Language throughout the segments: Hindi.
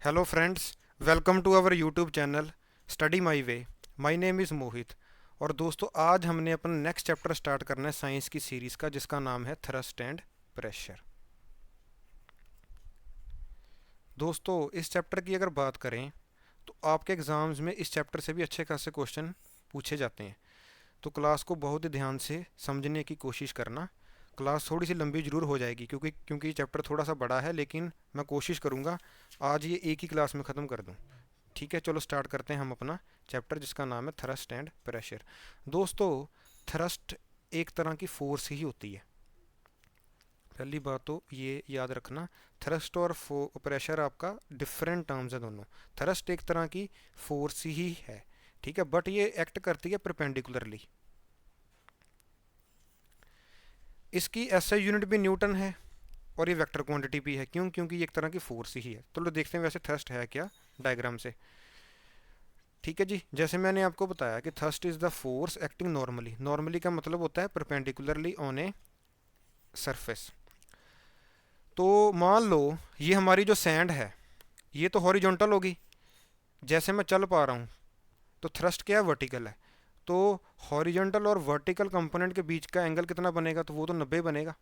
Hello friends, welcome to our YouTube channel study my way. My name is Mohit. और दोस्तों, आज हमने अपना नेक्स्ट चैप्टर स्टार्ट करना है साइंस की सीरीज़ का, जिसका नाम है थ्रस्ट एंड प्रेशर। दोस्तों, इस चैप्टर की अगर बात करें तो आपके एग्ज़ाम्स में इस चैप्टर से भी अच्छे खासे क्वेश्चन पूछे जाते हैं। तो क्लास को बहुत ही ध्यान से समझने की कोशिश करना। क्लास थोड़ी सी लंबी ज़रूर हो जाएगी क्योंकि ये चैप्टर थोड़ा सा बड़ा है, लेकिन मैं कोशिश करूँगा आज ये एक ही क्लास में ख़त्म कर दूँ। ठीक है, चलो स्टार्ट करते हैं हम अपना चैप्टर, जिसका नाम है थ्रस्ट एंड प्रेशर। दोस्तों, थ्रस्ट एक तरह की फोर्स ही होती है। पहली बात तो ये याद रखना, थ्रस्ट और प्रेशर आपका डिफरेंट टर्म्स है दोनों। थ्रस्ट एक तरह की फोर्स ही है, ठीक है, बट ये एक्ट करती है परपेंडिकुलरली। इसकी एसआई यूनिट भी न्यूटन है और ये वेक्टर क्वांटिटी भी है। क्योंकि ये एक तरह की फोर्स ही है। तो लो देखते हैं वैसे थ्रस्ट है क्या डायग्राम से। ठीक है जी, जैसे मैंने आपको बताया कि thrust is the force acting normally. Normally का मतलब होता है परपेंडिकुलरली ऑन ए सरफेस। तो मान लो ये हमारी जो सैंड है, ये तो हॉरिजॉन्टल होगी। जैसे मैं चल पा रहा हूँ तो थ्रस्ट क्या है, वर्टिकल है। तो हॉरिजॉन्टल और वर्टिकल कंपोनेंट के बीच का एंगल कितना बनेगा, तो वो तो 90 बनेगा।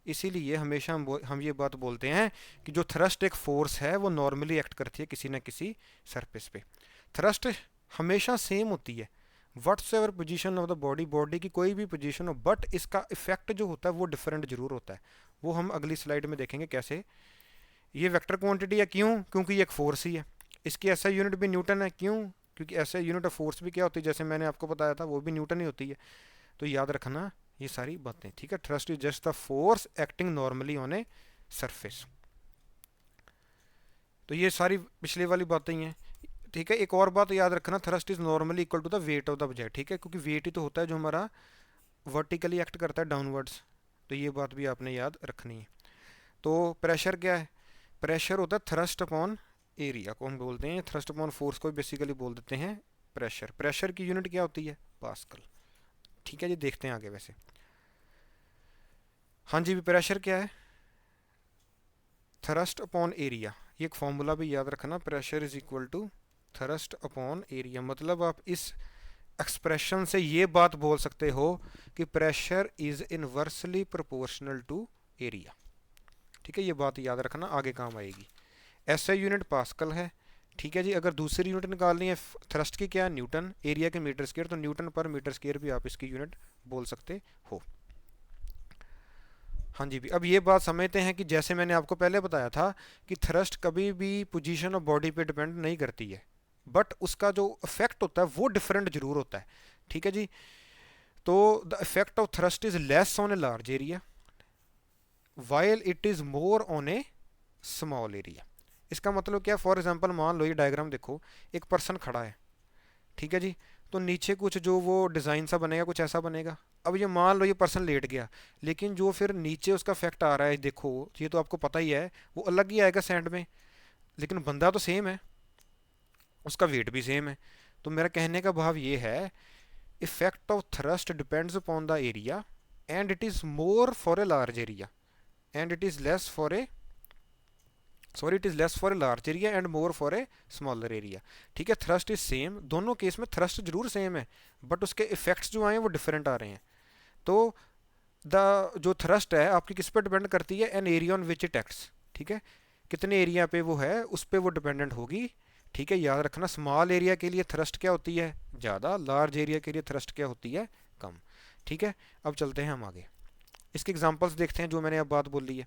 इसीलिए हमेशा हम ये बात बोलते हैं कि जो थ्रस्ट एक फोर्स है वो नॉर्मली एक्ट करती है किसी न किसी सरफेस पे। थ्रस्ट हमेशा सेम होती है what's ever position of the body, body की कोई भी पोजीशन हो, बट इसका इफेक्ट जो होता है वो डिफरेंट जरूर होता है। वो हम अगली स्लाइड में देखेंगे कैसे। ये वेक्टर क्वांटिटी है, क्योंकि ये एक फोर्स ही है। इसकी एसआई यूनिट भी न्यूटन है, क्योंकि एसआई यूनिट ऑफ फोर्स भी क्या होती है, जैसे मैंने आपको बताया था, वो भी न्यूटन ही होती है। तो याद रखना ये सारी बातें, ठीक है। Thrust is just the force acting normally on a surface. तो ये सारी पिछले वाली बातें ही हैं। ठीक है, एक और बात याद रखना, thrust is normally equal to the weight of the object. ठीक है, क्योंकि वेट ही तो होता है जो हमारा वर्टिकली एक्ट करता है डाउनवर्ड्स। तो ये बात भी आपने याद रखनी है। तो प्रेशर क्या है? प्रेशर होता है थ्रस्ट अपॉन एरिया को हम बोलते हैं, थ्रस्ट अपॉन फोर्स को बेसिकली बोल देते हैं प्रेशर। प्रेशर की यूनिट क्या होती है? पास्कल। ठीक है जी, देखते हैं आगे वैसे। हाँ जी, प्रेशर क्या है? Thrust upon area. ये एक फॉर्मूला भी याद रखना, pressure is equal to thrust upon area. मतलब आप इस एक्सप्रेशन से ये बात बोल सकते हो कि pressure is inversely proportional to area. ठीक है, ये बात याद रखना, आगे काम आएगी। एसआई यूनिट पास्कल है। ठीक है जी, अगर दूसरी यूनिट निकालनी है थ्रस्ट की, क्या है? न्यूटन। एरिया के मीटर स्क्वायर, तो न्यूटन पर मीटर स्क्वायर भी आप इसकी यूनिट बोल सकते हो। हाँ जी भी, अब ये बात समझते हैं कि जैसे मैंने आपको पहले बताया था कि थ्रस्ट कभी भी पोजीशन ऑफ बॉडी पे डिपेंड नहीं करती है, बट उसका जो इफेक्ट होता है वो डिफरेंट जरूर होता है। ठीक है जी, तो the effect of thrust is less on a large area while it is more on A small area. इसका मतलब क्या? फॉर एग्जाम्पल मान लो ये डायग्राम देखो, एक पर्सन खड़ा है। ठीक है जी, तो नीचे कुछ जो वो डिज़ाइन सा बनेगा, कुछ ऐसा बनेगा। अब ये मान लो ये पर्सन लेट गया, लेकिन जो फिर नीचे उसका इफेक्ट आ रहा है, देखो ये तो आपको पता ही है, वो अलग ही आएगा सैंड में। लेकिन बंदा तो सेम है, उसका वेट भी सेम है। तो मेरा कहने का भाव ये है, effect of thrust depends upon the area and it is more for a large area and it is less for a it is less for a large area and more for a smaller area. ठीक है, थ्रस्ट इज सेम, दोनों केस में थ्रस्ट जरूर सेम है, बट उसके इफेक्ट्स जो आए हैं वो डिफरेंट आ रहे हैं। तो द जो थ्रस्ट है आपकी किस पे डिपेंड करती है? An area on which it acts. ठीक है, कितने एरिया पे वो है उस पे वो डिपेंडेंट होगी। ठीक है, याद रखना, स्मॉल एरिया के लिए थ्रस्ट क्या होती है? ज़्यादा। लार्ज एरिया के लिए थ्रस्ट क्या होती है? कम। ठीक है, अब चलते हैं हम आगे, इसके एग्जांपल्स देखते हैं जो मैंने अब बात बोली है।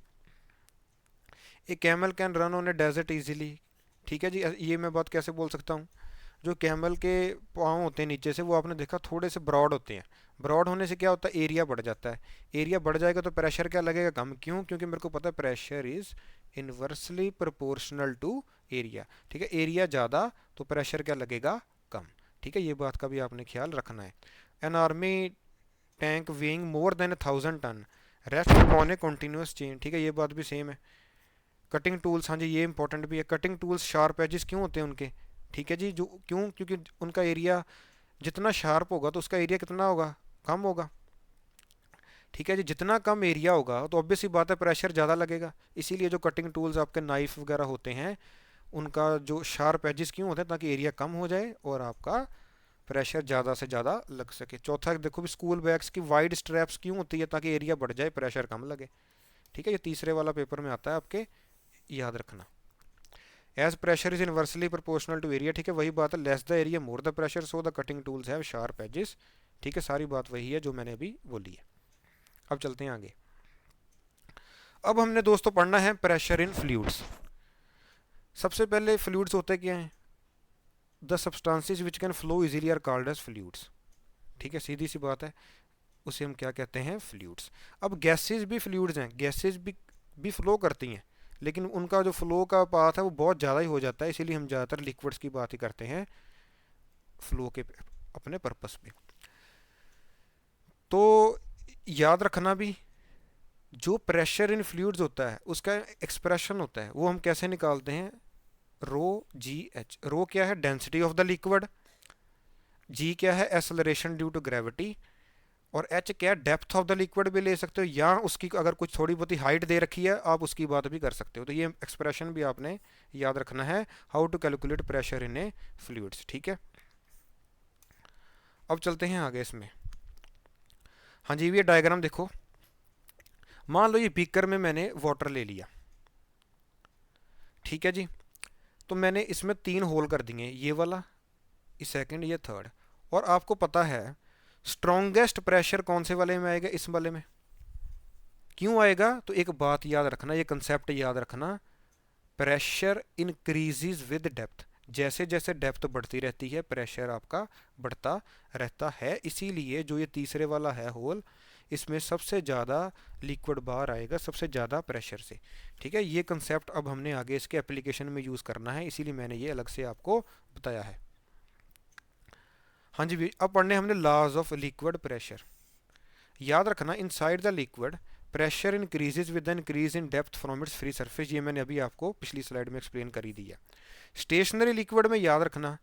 A camel can run on a desert easily. ठीक है जी, ये मैं बात कैसे बोल सकता हूँ? जो कैमल के पाँव होते हैं नीचे से, वो आपने देखा थोड़े से ब्रॉड होते हैं। ब्रॉड होने से क्या होता है? एरिया बढ़ जाता है। एरिया बढ़ जाएगा तो प्रेशर क्या लगेगा? कम। क्योंकि मेरे को पता है pressure is inversely proportional to area. ठीक है, एरिया ज़्यादा तो प्रेशर क्या लगेगा? कम। ठीक है, ये बात का भी आपने ख्याल रखना है। An army tank weighing more than 1000 ton rest upon a continuous chain. ठीक है, ये बात भी सेम है। कटिंग टूल्स, हाँ जी ये इंपॉर्टेंट भी है। कटिंग टूल्स शार्प एजेस क्यों होते हैं उनके? ठीक है जी, जो क्योंकि उनका एरिया जितना शार्प होगा तो उसका एरिया कितना होगा? कम होगा। ठीक है जी, जितना कम एरिया होगा तो ऑब्वियस सी बात है प्रेशर ज़्यादा लगेगा। इसीलिए जो कटिंग टूल्स आपके नाइफ वगैरह होते हैं उनका जो शार्प एजेस क्यों होते हैं, ताकि एरिया कम हो जाए और आपका प्रेशर ज़्यादा से ज़्यादा लग सके। चौथा देखो भी स्कूल बैग्स की वाइड स्ट्रैप्स क्यों होती है, ताकि एरिया बढ़ जाए, प्रेशर कम लगे। ठीक है, ये तीसरे वाला पेपर में आता है आपके, याद रखना। As pressure is inversely proportional to area, ठीक है, वही बात है, less the area more the pressure, so the cutting tools have sharp edges. ठीक है, सारी बात वही है जो मैंने अभी बोली है। अब चलते हैं आगे। अब हमने दोस्तों पढ़ना है प्रेशर इन फ्लूइड्स। सबसे पहले फ्लूइड्स होते क्या हैं? The substances which can flow easily are called as fluids. ठीक है, सीधी सी बात है, उसे हम क्या कहते हैं? फ्लूइड्स। अब गैसेज भी फ्लूइड्स हैं, गैसेज भी फ्लो करती हैं, लेकिन उनका जो फ्लो का पाथ है वो बहुत ज़्यादा ही हो जाता है, इसीलिए हम ज़्यादातर लिक्विड्स की बात ही करते हैं फ्लो के अपने पर्पस पे। तो याद रखना भी, जो प्रेशर इन फ्लूइड्स होता है उसका एक्सप्रेशन होता है, वो हम कैसे निकालते हैं? रो जी एच। रो क्या है? Density of the liquid. जी क्या है? Acceleration due to gravity. और एच क्या है? डेप्थ ऑफ द लिक्विड भी ले सकते हो, या उसकी अगर कुछ थोड़ी बहुत हाइट दे रखी है आप उसकी बात भी कर सकते हो। तो ये एक्सप्रेशन भी आपने याद रखना है, how to calculate pressure in a fluids. ठीक है, अब चलते हैं आगे इसमें। हाँ जी, ये डायग्राम देखो। मान लो ये बीकर में मैंने वाटर ले लिया, ठीक है जी। तो मैंने इसमें 3 होल कर दिए, ये वाला, ये सेकंड, ये थर्ड। और आपको पता है स्ट्रॉन्गेस्ट प्रेशर कौन से वाले में आएगा? इस वाले में। क्यों आएगा? तो एक बात याद रखना, ये कंसेप्ट याद रखना, प्रेशर इंक्रीजेज विद डेप्थ। जैसे जैसे डेप्थ बढ़ती रहती है प्रेशर आपका बढ़ता रहता है, इसीलिए जो ये तीसरे वाला है होल, इसमें सबसे ज़्यादा लिक्विड बाहर आएगा सबसे ज़्यादा प्रेशर से। ठीक है, ये कंसेप्ट अब हमने आगे इसके एप्लीकेशन में यूज़ करना है, इसीलिए मैंने ये अलग से आपको बताया है। हाँ जी, अब पढ़ने हमने लॉज ऑफ लिक्विड प्रेशर। याद रखना, inside the liquid pressure increases with the increase in depth from its free surface. ये मैंने अभी आपको पिछली स्लाइड में एक्सप्लेन कर ही दिया। स्टेशनरी लिक्विड में याद रखना,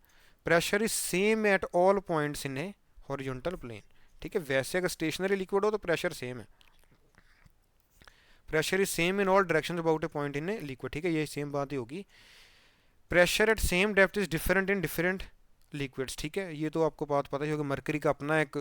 pressure is same at all points in a horizontal plane. ठीक है, वैसे अगर स्टेशनरी लिक्विड हो तो प्रेशर सेम है, pressure is same in all direction about a point in a liquid. ठीक है, ये सेम बात ही होगी। Pressure at same depth is different in different liquids. ठीक है, ये तो आपको बात पता ही होगी, मरकरी का अपना एक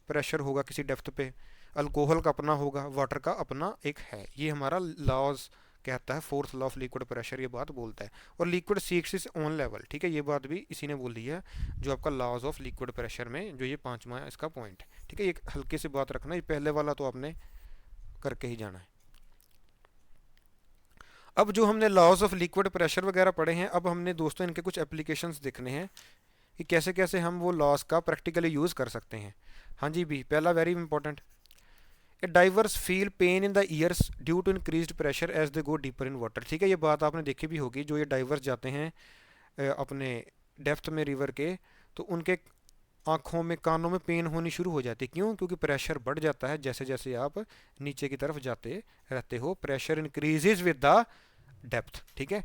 प्रेशर होगा किसी डेप्थ पे, अल्कोहल का अपना होगा, वाटर का अपना एक है। ये हमारा लॉज कहता है, fourth law of liquid pressure ये बात बोलता है। और liquid seeks its own level. ठीक है, ये बात भी इसी ने बोली है, जो आपका लॉज ऑफ लिक्विड प्रेशर में जो ये 5वां है इसका पॉइंट। ठीक है, ये हल्के से बात रखना, ये पहले वाला तो आपने करके ही जाना है। अब जो हमने लॉज ऑफ लिक्विड प्रेशर वगैरह पढ़े हैं, अब हमने दोस्तों इनके कुछ एप्लीकेशंस देखने हैं कि कैसे कैसे हम वो लॉज का प्रैक्टिकली यूज़ कर सकते हैं। हाँ जी भी, पहला very important, a divers feel pain in the ears due to increased pressure as they go deeper in water. ठीक है, ये बात आपने देखी भी होगी, जो ये डाइवर्स जाते हैं अपने डेप्थ में रिवर के, तो उनके आँखों में कानों में पेन होनी शुरू हो जाती है। क्यों? क्योंकि प्रेशर बढ़ जाता है जैसे जैसे आप नीचे की तरफ जाते रहते हो, pressure increases with the depth. ठीक है,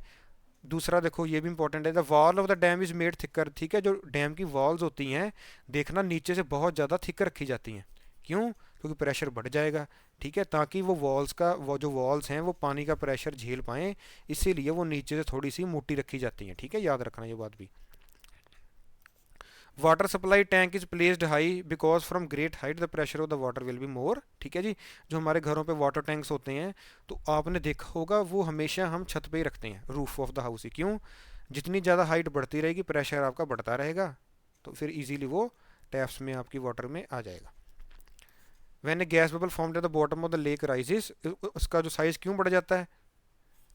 दूसरा देखो ये भी इंपॉर्टेंट है, the wall of the dam is made thicker. ठीक है, जो डैम की वॉल्स होती हैं देखना नीचे से बहुत ज़्यादा थिक रखी जाती हैं। क्यों? क्योंकि प्रेशर बढ़ जाएगा। ठीक है, ताकि वो वॉल्स का वो जो वॉल्स हैं वो पानी का प्रेशर झेल पाएँ, इसीलिए वो नीचे से थोड़ी सी मोटी रखी जाती हैं। ठीक है, याद रखना ये बात भी। Water supply tank is placed high because from great height the pressure of the water will be more. ठीक है जी, जो हमारे घरों पे वाटर टैंक्स होते हैं तो आपने देखा होगा वो हमेशा हम छत पे ही रखते हैं, रूफ ऑफ द हाउस ही। क्यों? जितनी ज़्यादा हाइट बढ़ती रहेगी प्रेशर आपका बढ़ता रहेगा, तो फिर इजीली वो टैप्स में आपकी वाटर में आ जाएगा। When a gas bubble formed at the bottom of the lake rises, उसका जो साइज़ क्यों बढ़ जाता है?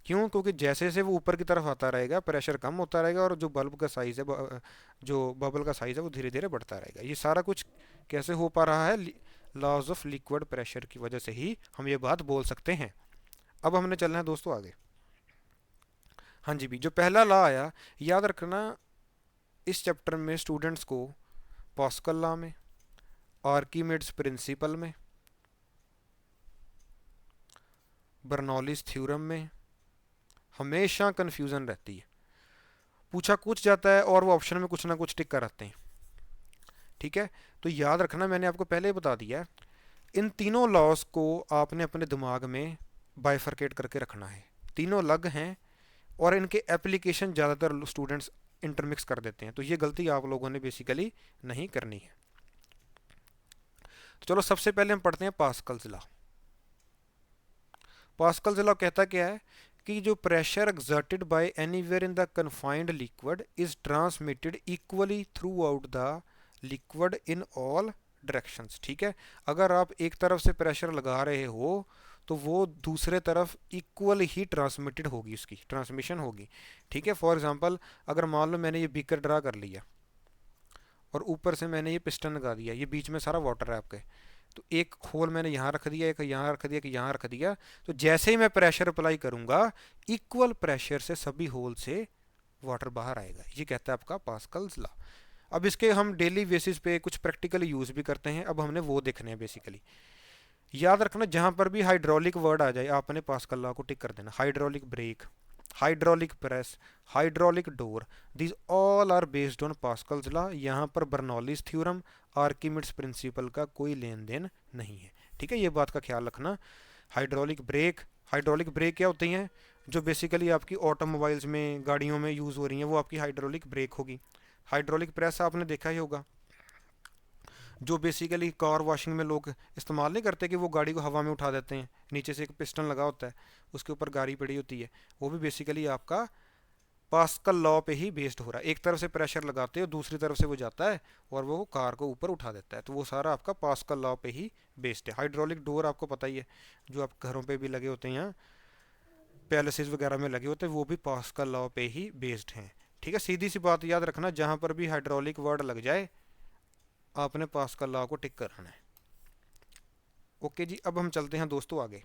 क्यों? क्योंकि जैसे जैसे वो ऊपर की तरफ आता रहेगा प्रेशर कम होता रहेगा, और जो बल्ब का साइज़ है जो बबल का साइज़ है वो धीरे धीरे बढ़ता रहेगा। ये सारा कुछ कैसे हो पा रहा है? लॉज ऑफ लिक्विड प्रेशर की वजह से ही हम ये बात बोल सकते हैं। अब हमने चलना है दोस्तों आगे। हाँ जी भी, जो पहला लॉ आया, याद रखना इस चैप्टर में स्टूडेंट्स को पास्कल लॉ में, आर्कीमिड्स प्रिंसिपल में, बर्नौलीज थ्योरम में हमेशा कन्फ्यूज़न रहती है, पूछा कुछ जाता है और वो ऑप्शन में कुछ ना कुछ टिक कर आते हैं। ठीक है, तो याद रखना, मैंने आपको पहले ही बता दिया, इन तीनों लॉस को आपने अपने दिमाग में बाइफरकेट करके रखना है। तीनों अलग हैं और इनके एप्लीकेशन ज़्यादातर स्टूडेंट्स इंटरमिक्स कर देते हैं, तो ये गलती आप लोगों ने बेसिकली नहीं करनी है। तो चलो सबसे पहले हम पढ़ते हैं पास्कल्स लॉ। पास्कल्स लॉ कहता क्या है कि जो pressure exerted by anywhere in the confined liquid is transmitted equally through out the liquid in all directions. ठीक है, अगर आप एक तरफ से प्रेशर लगा रहे हो तो वो दूसरे तरफ इक्वल ही ट्रांसमिटेड होगी, उसकी ट्रांसमिशन होगी। ठीक है, फॉर एग्जांपल अगर मान लो मैंने ये बीकर ड्रा कर लिया और ऊपर से मैंने ये पिस्टन लगा दिया, ये बीच में सारा वाटर है आपके, तो एक होल मैंने यहाँ रख दिया, एक यहाँ रख दिया, एक यहाँ रख दिया, तो जैसे ही मैं प्रेशर अप्लाई करूंगा इक्वल प्रेशर से सभी होल से वाटर बाहर आएगा। ये कहता है आपका पास्कल्स लॉ। अब इसके हम डेली बेसिस पे कुछ प्रैक्टिकल यूज भी करते हैं, अब हमने वो देखने हैं बेसिकली। याद रखना जहां पर भी हाइड्रोलिक वर्ड आ जाए आपने पास्कल लॉ को टिक कर देना। Hydraulic brake, hydraulic press, hydraulic door, this all are based on Pascal's law. यहाँ पर बर्नौलीज थ्योरम, आर्किमिड्स प्रिंसिपल का कोई लेन देन नहीं है। ठीक है, ये बात का ख्याल रखना। हाइड्रोलिक ब्रेक, हाइड्रोलिक ब्रेक क्या होती हैं? जो बेसिकली आपकी ऑटोमोबाइल्स में, गाड़ियों में यूज़ हो रही हैं, वो आपकी हाइड्रोलिक ब्रेक होगी। हाइड्रोलिक प्रेस आपने देखा ही होगा, जो बेसिकली कार वॉशिंग में लोग इस्तेमाल नहीं करते कि वो गाड़ी को हवा में उठा देते हैं, नीचे से एक पिस्टन लगा होता है, उसके ऊपर गाड़ी पड़ी होती है, वो भी बेसिकली आपका पास्कल लॉ पे ही बेस्ड हो रहा है। एक तरफ से प्रेशर लगाते हो, दूसरी तरफ से वो जाता है और वो कार को ऊपर उठा देता है, तो वो सारा आपका पास्कल लॉ पे ही बेस्ड है। हाइड्रोलिक डोर आपको पता ही है, जो आप घरों पे भी लगे होते हैं, यहाँ पैलेसेस वगैरह में लगे होते हैं, वो भी पास्कल लॉ पे ही बेस्ड हैं। ठीक है, सीधी सी बात याद रखना, जहाँ पर भी हाइड्रोलिक वर्ड लग जाए आपने पास्कल लॉ को टिक कराना है। ओके जी, अब हम चलते हैं दोस्तों आगे।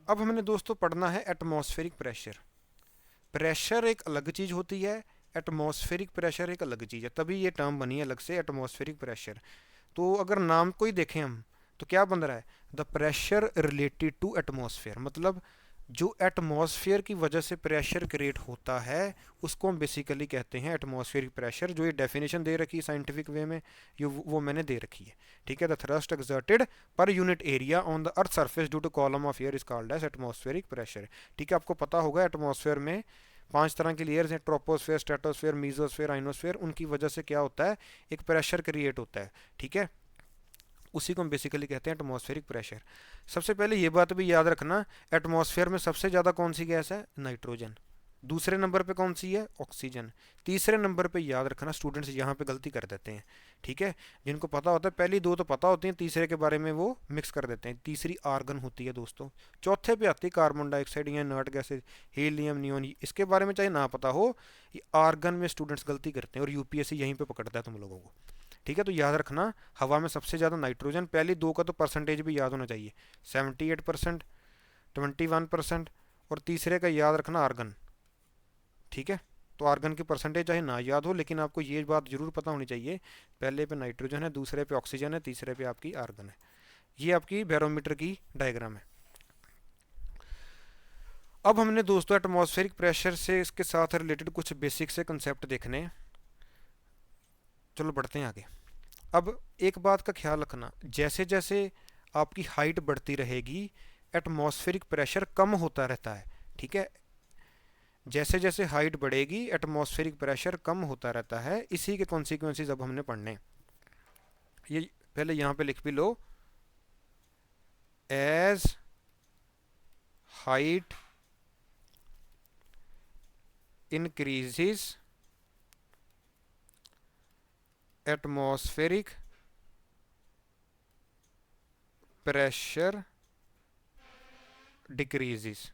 अब हमने दोस्तों पढ़ना है एटमॉस्फेरिक प्रेशर। प्रेशर एक अलग चीज़ होती है, एटमॉस्फेरिक प्रेशर एक अलग चीज़ है, तभी ये टर्म बनी है अलग से एटमॉस्फेरिक प्रेशर। तो अगर नाम को ही देखें हम तो क्या बन रहा है? The pressure related to atmosphere, मतलब जो एटमॉस्फेयर की वजह से प्रेशर क्रिएट होता है उसको हम बेसिकली कहते हैं एटमॉस्फेरिक प्रेशर। जो ये डेफिनेशन दे रखी है साइंटिफिक वे में, ये वो मैंने दे रखी है। ठीक है, the thrust exerted per unit area on the earth surface due to column of air is called as atmospheric pressure. ठीक है, आपको पता होगा एटमॉस्फेयर में 5 तरह की लेयर्स हैं, ट्रोपोस्फेयर, स्ट्रेटोस्फेयर, मीजोस्फेयर, आइनोस्फेयर। उनकी वजह से क्या होता है? एक प्रेशर क्रिएट होता है। ठीक है, उसी को हम बेसिकली कहते हैं एटमॉस्फेरिक प्रेशर। सबसे पहले ये बात भी याद रखना, एटमॉस्फेयर में सबसे ज़्यादा कौन सी गैस है? नाइट्रोजन। दूसरे नंबर पे कौन सी है? ऑक्सीजन। तीसरे नंबर पे याद रखना, स्टूडेंट्स यहाँ पे गलती कर देते हैं। ठीक है, जिनको पता होता है पहली दो तो पता होती हैं, तीसरे के बारे में वो मिक्स कर देते हैं। तीसरी आर्गन होती है दोस्तों। चौथे पे आती है कार्बन डाइऑक्साइड या इनर्ट गैसेज, हीलियम, नियोन। इसके बारे में चाहे ना पता हो, ये आर्गन में स्टूडेंट्स गलती करते हैं और यूपीएससी यहीं पे पकड़ता है तुम लोगों को। ठीक है, तो याद रखना हवा में सबसे ज़्यादा नाइट्रोजन। पहली दो का तो परसेंटेज भी याद होना चाहिए, 78%, 21%, और तीसरे का याद रखना आर्गन। ठीक है, तो आर्गन की परसेंटेज चाहे ना याद हो, लेकिन आपको ये बात जरूर पता होनी चाहिए, पहले पे नाइट्रोजन है, दूसरे पे ऑक्सीजन है, तीसरे पे आपकी आर्गन है। ये आपकी बैरोमीटर की डायग्राम है। अब हमने दोस्तों एटमॉस्फेरिक प्रेशर से इसके साथ रिलेटेड कुछ बेसिक से कंसेप्ट देखने हैं। चलो बढ़ते हैं आगे। अब एक बात का ख्याल रखना, जैसे जैसे आपकी हाइट बढ़ती रहेगी एटमॉस्फेरिक प्रेशर कम होता रहता है। ठीक है, जैसे जैसे हाइट बढ़ेगी एटमॉस्फेरिक प्रेशर कम होता रहता है। इसी के कॉन्सिक्वेंसेस अब हमने पढ़ने। ये पहले यहाँ पे लिख भी लो, as height increases atmospheric pressure decreases.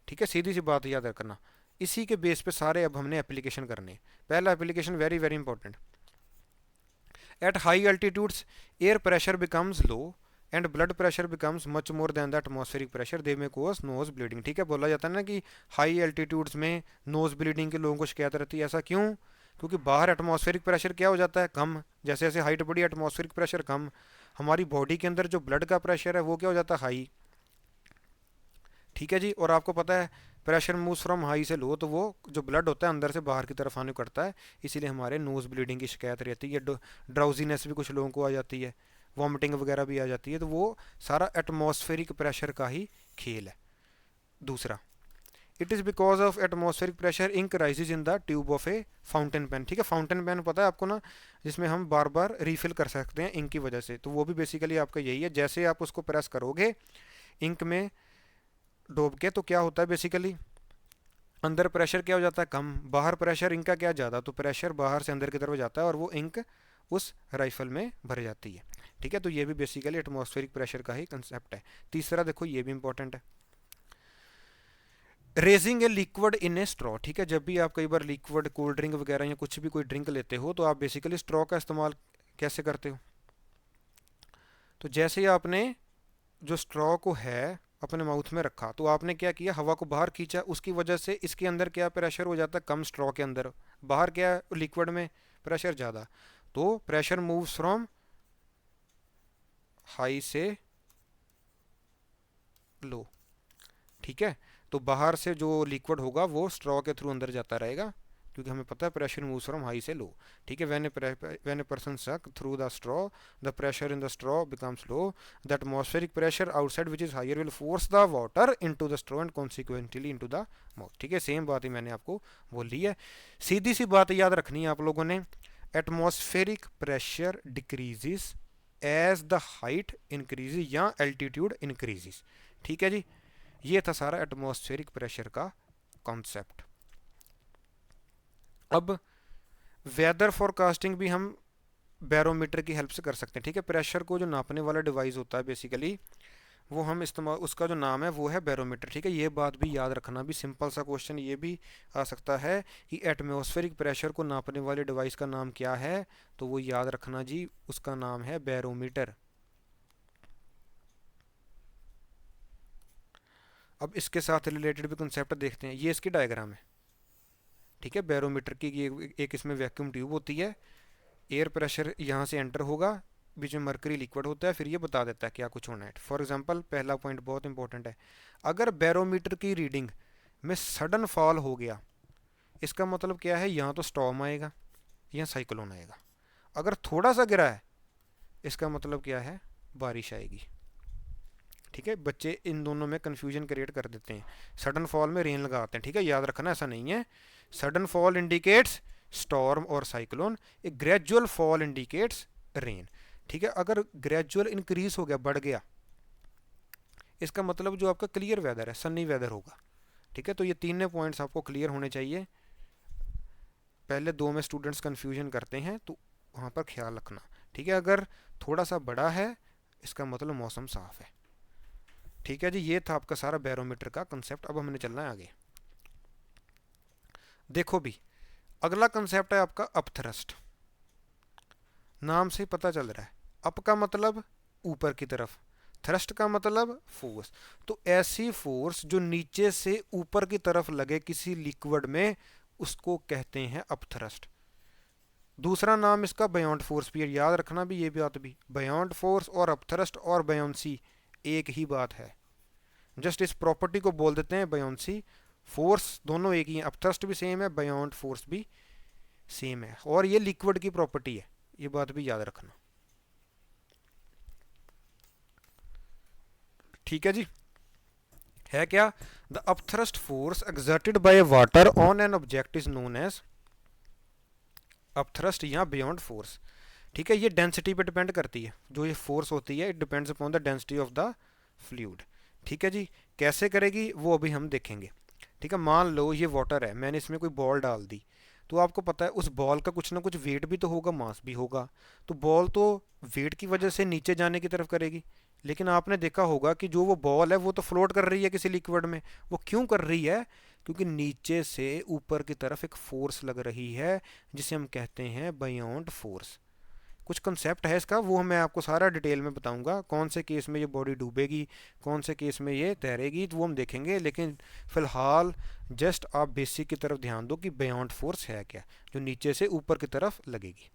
ठीक है, सीधी सी बात याद रखना, इसी के बेस पे सारे अब हमने एप्लीकेशन करने। पहला application very very important, at high altitudes air pressure becomes low and blood pressure becomes much more than the atmospheric pressure, they may cause nose bleeding. ठीक है, बोला जाता है ना कि हाई अल्टीट्यूड्स में नोज ब्लीडिंग के लोगों को शिकायत रहती है। ऐसा क्यों? क्योंकि बाहर एटमॉस्फेरिक प्रेशर क्या हो जाता है? कम। जैसे जैसे हाइट बढ़ी एटमॉस्फेरिक प्रेशर कम, हमारी बॉडी के अंदर जो ब्लड का प्रेशर है वो क्या हो जाता है? हाई। ठीक है जी, और आपको पता है प्रेशर मूव्स फ्रॉम हाई से लो, तो वो जो ब्लड होता है अंदर से बाहर की तरफ आने करता है, इसीलिए हमारे नोज ब्लीडिंग की शिकायत रहती है। ड्राउजीनेस भी कुछ लोगों को आ जाती है, वॉमिटिंग वगैरह भी आ जाती है, तो वो सारा एटमॉस्फेरिक प्रेशर का ही खेल है। दूसरा, it is because of atmospheric pressure ink rises in the tube of a fountain pen. ठीक है, फाउंटेन पेन पता है आपको ना, जिसमें हम बार बार रिफिल कर सकते हैं इंक की वजह से, तो वो भी बेसिकली आपका यही है। जैसे आप उसको प्रेस करोगे इंक में डूब के, तो क्या होता है बेसिकली, अंदर प्रेशर क्या हो जाता है कम, बाहर प्रेशर इंक का क्या ज़्यादा, तो प्रेशर बाहर से अंदर की तरफ जाता है और वो इंक उस राइफल में भर जाती है। ठीक है, तो ये भी बेसिकली एटमॉस्फेरिक प्रेशर का ही कंसेप्ट है। तीसरा देखो, ये भी इंपॉर्टेंट है, raising A liquid in A straw. ठीक है, जब भी आप कई बार लिक्विड कोल्ड ड्रिंक वगैरह या कुछ भी कोई ड्रिंक लेते हो, तो आप बेसिकली स्ट्रॉ का इस्तेमाल कैसे करते हो, तो जैसे ही आपने जो स्ट्रॉ को है अपने माउथ में रखा, तो आपने क्या किया, हवा को बाहर खींचा, उसकी वजह से इसके अंदर क्या प्रेशर हो जाता है कम, स्ट्रॉ के अंदर, बाहर क्या लिक्विड में प्रेशर ज़्यादा, तो प्रेशर मूव्स फ्रॉम हाई से लो। ठीक है, तो बाहर से जो लिक्विड होगा वो स्ट्रॉ के थ्रू अंदर जाता रहेगा, क्योंकि हमें पता है प्रेशर मूव्स फ्रॉम हाई से लो। ठीक है, when a person suck through the straw, the pressure in the straw becomes low, the atmospheric pressure outside which is higher will force the water into the straw and consequently into the mouth. ठीक है, सेम बात ही मैंने आपको बोल दी है। सीधी सी बात याद रखनी है आप लोगों ने, atmospheric pressure decreases as the height increases या एल्टीट्यूड इंक्रीजेज। ठीक है जी, ये था सारा एटमॉस्फेरिक प्रेशर का कॉन्सेप्ट। अब वेदर फोरकास्टिंग भी हम बैरोमीटर की हेल्प से कर सकते हैं। ठीक है, प्रेशर को जो नापने वाला डिवाइस होता है बेसिकली, वो हम इस्तेमाल, उसका जो नाम है वो है बैरोमीटर। ठीक है, ये बात भी याद रखना, भी सिंपल सा क्वेश्चन ये भी आ सकता है कि एटमॉस्फेरिक प्रेशर को नापने वाले डिवाइस का नाम क्या है, तो वो याद रखना जी, उसका नाम है बैरोमीटर। अब इसके साथ रिलेटेड भी कंसेप्ट देखते हैं, ये इसकी डायग्राम है। ठीक है, बैरोमीटर की एक इसमें वैक्यूम ट्यूब होती है, एयर प्रेशर यहाँ से एंटर होगा, बीच में मरकरी लिक्विड होता है, फिर ये बता देता है क्या कुछ होना है। फॉर एग्जांपल पहला पॉइंट बहुत इंपॉर्टेंट है, अगर बैरोमीटर की रीडिंग में सडन फॉल हो गया, इसका मतलब क्या है, यहाँ तो स्टॉर्म आएगा या साइक्लोन आएगा। अगर थोड़ा सा गिरा है, इसका मतलब क्या है, बारिश आएगी। ठीक है, बच्चे इन दोनों में कंफ्यूजन क्रिएट कर देते हैं, सडन फॉल में रेन लगाते हैं। ठीक है, याद रखना ऐसा नहीं है, सडन फॉल इंडिकेट्स स्टॉर्म और साइक्लोन, ए ग्रेजुअल फॉल इंडिकेट्स रेन। ठीक है, अगर ग्रेजुअल इंक्रीज हो गया, बढ़ गया, इसका मतलब जो आपका क्लियर वेदर है, सनी वेदर होगा। ठीक है, तो ये तीनों पॉइंट्स आपको क्लियर होने चाहिए। पहले दो में स्टूडेंट्स कंफ्यूजन करते हैं, तो वहाँ पर ख्याल रखना। ठीक है, अगर थोड़ा सा बड़ा है, इसका मतलब मौसम साफ है। ठीक है जी, ये था आपका सारा बैरोमीटर का कंसेप्ट। अब हमने चलना है आगे। देखो भी, अगला कंसेप्ट है आपका अपथ्रस्ट। नाम से पता चल रहा है, अप का मतलब ऊपर की तरफ, थ्रस्ट का मतलब फोर्स। तो ऐसी फोर्स जो नीचे से ऊपर की तरफ लगे किसी लिक्विड में, उसको कहते हैं अपथ्रस्ट। दूसरा नाम इसका बयाउंड फोर्स भी है, याद रखना भी ये बात भी, बयाउंड फोर्स और अपथ्रस्ट और बयाउंसी एक ही बात है। जस्ट इस प्रॉपर्टी को बोल देते हैं बयाउंसी, फोर्स दोनों एक ही है, अपथ्रस्ट भी सेम है, बयाउंड फोर्स भी सेम है, और ये लिक्विड की प्रॉपर्टी है, ये बात भी याद रखना। ठीक है जी, है क्या, the upthrust force exerted by water on an object is known as upthrust या बियॉन्ड फोर्स। ठीक है, ये डेंसिटी पे डिपेंड करती है, जो ये फोर्स होती है, it depends upon the density of the fluid. ठीक है जी, कैसे करेगी वो अभी हम देखेंगे। ठीक है, मान लो ये वाटर है, मैंने इसमें कोई बॉल डाल दी, तो आपको पता है उस बॉल का कुछ ना कुछ वेट भी तो होगा, मास भी होगा, तो बॉल तो वेट की वजह से नीचे जाने की तरफ करेगी। लेकिन आपने देखा होगा कि जो वो बॉल है वो तो फ्लोट कर रही है किसी लिक्विड में, वो क्यों कर रही है, क्योंकि नीचे से ऊपर की तरफ एक फोर्स लग रही है, जिसे हम कहते हैं बयाउंड फोर्स। कुछ कंसेप्ट है इसका, वो मैं आपको सारा डिटेल में बताऊंगा, कौन से केस में ये बॉडी डूबेगी, कौन से केस में ये तैरेगी, तो वो हम देखेंगे। लेकिन फिलहाल जस्ट आप बेसिक की तरफ ध्यान दो कि बयाउंड फोर्स है क्या, जो नीचे से ऊपर की तरफ लगेगी।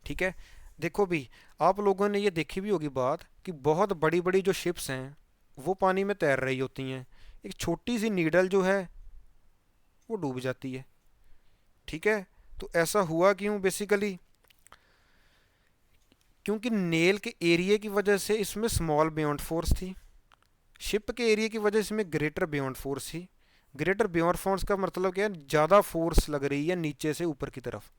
ठीक है, देखो भी, आप लोगों ने ये देखी भी होगी बात कि बहुत बड़ी बड़ी जो शिप्स हैं वो पानी में तैर रही होती हैं, एक छोटी सी नीडल जो है वो डूब जाती है। ठीक है, तो ऐसा हुआ क्यों, बेसिकली क्योंकि नेल के एरिया की वजह से इसमें स्मॉल बियॉन्ड फोर्स थी, शिप के एरिया की वजह से इसमें ग्रेटर बियॉन्ड फोर्स थी। ग्रेटर बियॉन्ड फोर्स का मतलब क्या है, ज़्यादा फोर्स लग रही है नीचे से ऊपर की तरफ,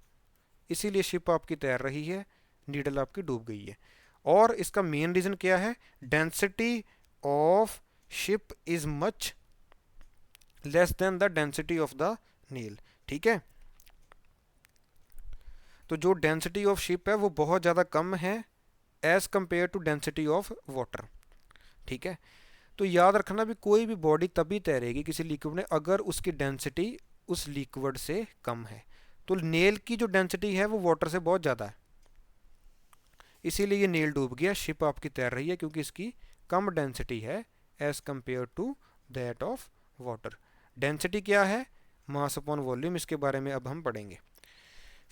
इसीलिए शिप आपकी तैर रही है, नीडल आपकी डूब गई है। और इसका मेन रीज़न क्या है, density of ship is much less than the density of the Nile. ठीक है, तो जो डेंसिटी ऑफ शिप है वो बहुत ज़्यादा कम है as compare to density of water. ठीक है, तो याद रखना भी कोई भी बॉडी तभी तैरेगी किसी लिक्विड में अगर उसकी डेंसिटी उस लिक्विड से कम है। तो नेल की जो डेंसिटी है वो वाटर से बहुत ज़्यादा है, इसीलिए ये नेल डूब गया, शिप आपकी तैर रही है क्योंकि इसकी कम डेंसिटी है as compare to that of water. Density क्या है, मास अपॉन वॉल्यूम, इसके बारे में अब हम पढ़ेंगे।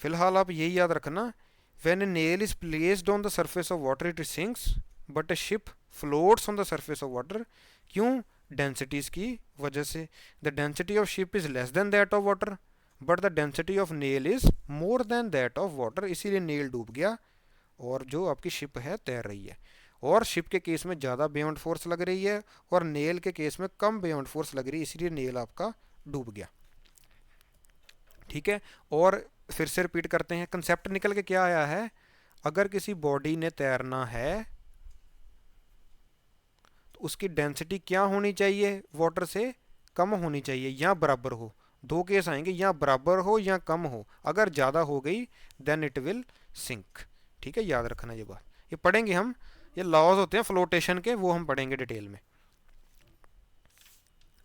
फिलहाल आप यही याद रखना, when A nail is placed on the surface of water it sinks but A ship floats on the surface of water. क्यों, डेंसिटीज की वजह से। The density of ship is less than that of water but the density of nail is more than that of water, इसीलिए नेल डूब गया और जो आपकी शिप है तैर रही है। और शिप के केस में ज़्यादा बियॉन्ड फोर्स लग रही है और नेल के केस में कम बियॉन्ड फोर्स लग रही है, इसलिए नेल आपका डूब गया। ठीक है, और फिर से रिपीट करते हैं, कंसेप्ट निकल के क्या आया है, अगर किसी बॉडी ने तैरना है तो उसकी डेंसिटी क्या होनी चाहिए, वाटर से कम होनी चाहिए या बराबर हो। दो केस आएंगे, या बराबर हो या कम हो, अगर ज़्यादा हो गई देन इट विल सिंक। ठीक है, याद रखना ये बात, ये पढ़ेंगे हम, ये लॉज होते हैं फ्लोटेशन के, वो हम पढ़ेंगे डिटेल में।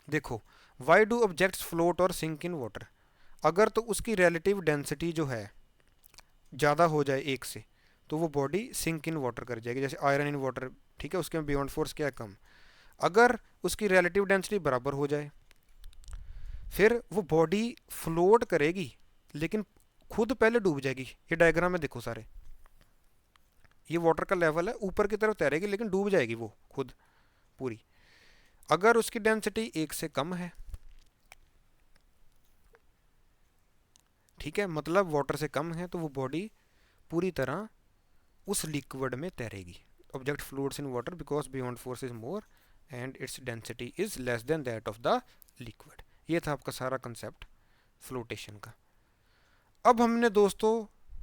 देखो, वाई डू ऑब्जेक्ट्स फ्लोट और सिंक इन वाटर, अगर तो उसकी रिलेटिव डेंसिटी जो है ज़्यादा हो जाए एक से तो वो बॉडी सिंक इन वाटर कर जाएगी, जैसे आयरन इन वाटर। ठीक है, उसके में बियॉन्ड फोर्स क्या है, कम। अगर उसकी रिलेटिव डेंसिटी बराबर हो जाए फिर वो बॉडी फ्लोट करेगी लेकिन खुद पहले डूब जाएगी। ये डायग्राम में देखो सारे, ये वाटर का लेवल है, ऊपर की तरफ तैरेगी लेकिन डूब जाएगी वो खुद पूरी। अगर उसकी डेंसिटी एक से कम है, ठीक है, मतलब वाटर से कम है, तो वो बॉडी पूरी तरह उस लिक्विड में तैरेगी। Object floats in water because buoyant force is more and its density is less than that of the liquid. ये था आपका सारा कंसेप्ट फ्लोटेशन का। अब हमने दोस्तों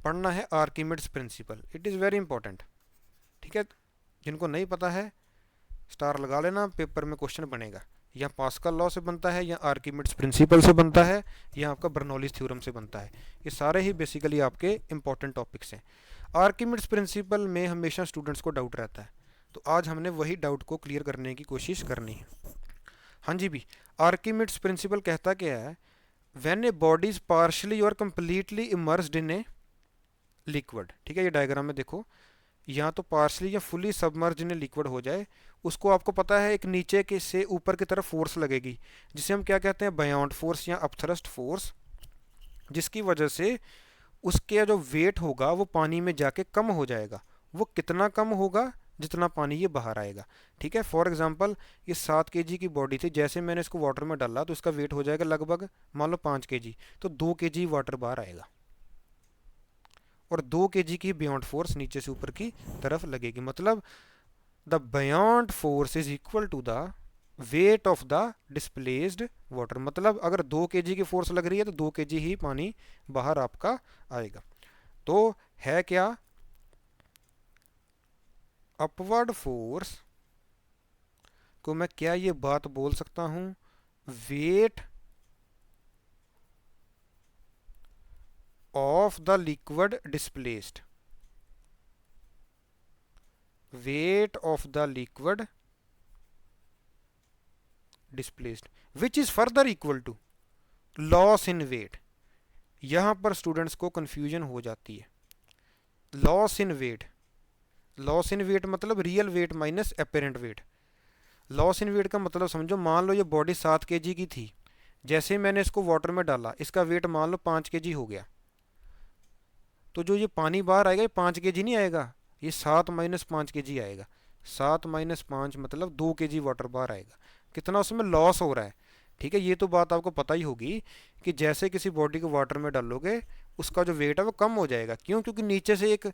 पढ़ना है Archimedes principle, it is very important. ठीक है, जिनको नहीं पता है स्टार लगा लेना, पेपर में क्वेश्चन बनेगा, या पास्कल लॉ से बनता है, या आर्किमिड्स प्रिंसिपल से बनता है, या आपका बर्नौलीज थ्योरम से बनता है। ये सारे ही बेसिकली आपके इंपॉर्टेंट टॉपिक्स हैं। आर्किमिड्स प्रिंसिपल में हमेशा स्टूडेंट्स को डाउट रहता है, तो आज हमने वही डाउट को क्लियर करने की कोशिश करनी है। हाँ जी भी, आर्किमिड्स प्रिंसिपल कहता क्या है, when a body is partially or completely immersed in a liquid. ठीक है, ये डायग्राम में देखो, या तो पार्शली या fully submerge in a liquid हो जाए, उसको आपको पता है एक नीचे के से ऊपर की तरफ फोर्स लगेगी जिसे हम क्या कहते हैं, बायोंड फोर्स या अपथ्रस्ट फोर्स, जिसकी वजह से उसके जो वेट होगा वो पानी में जाके कम हो जाएगा। वो कितना कम होगा, जितना पानी ये बाहर आएगा। ठीक है, फॉर एग्जांपल ये 7 kg की बॉडी थी, जैसे मैंने इसको वाटर में डाला तो इसका वेट हो जाएगा लगभग मान लो 5 kg, तो 2 kg वाटर बाहर आएगा और 2 kg की बियॉन्ड फोर्स नीचे से ऊपर की तरफ लगेगी। मतलब the buoyant force is equal to the weight of the displaced water. मतलब अगर 2 kg की फोर्स लग रही है तो 2 kg ही पानी बाहर आपका आएगा। तो है क्या, अपवर्ड फोर्स को मैं क्या ये बात बोल सकता हूं, weight of the liquid displaced, weight of the liquid displaced which is further equal to loss in weight. यहां पर स्टूडेंट्स को कंफ्यूजन हो जाती है। Loss in weight, loss in weight मतलब real weight minus apparent weight. Loss in weight का मतलब समझो, मान लो ये बॉडी 7 kg की थी, जैसे ही मैंने इसको वाटर में डाला इसका वेट मान लो 5 kg हो गया, तो जो ये पानी बाहर आएगा ये 5 kg नहीं आएगा, ये 7 - 5 kg आएगा। 7 - 5 मतलब 2 kg वाटर बाहर आएगा। कितना उसमें लॉस हो रहा है। ठीक है, ये तो बात आपको पता ही होगी कि जैसे किसी बॉडी को वाटर में डालोगे उसका जो वेट है वो कम हो जाएगा। क्यों, क्योंकि नीचे से एक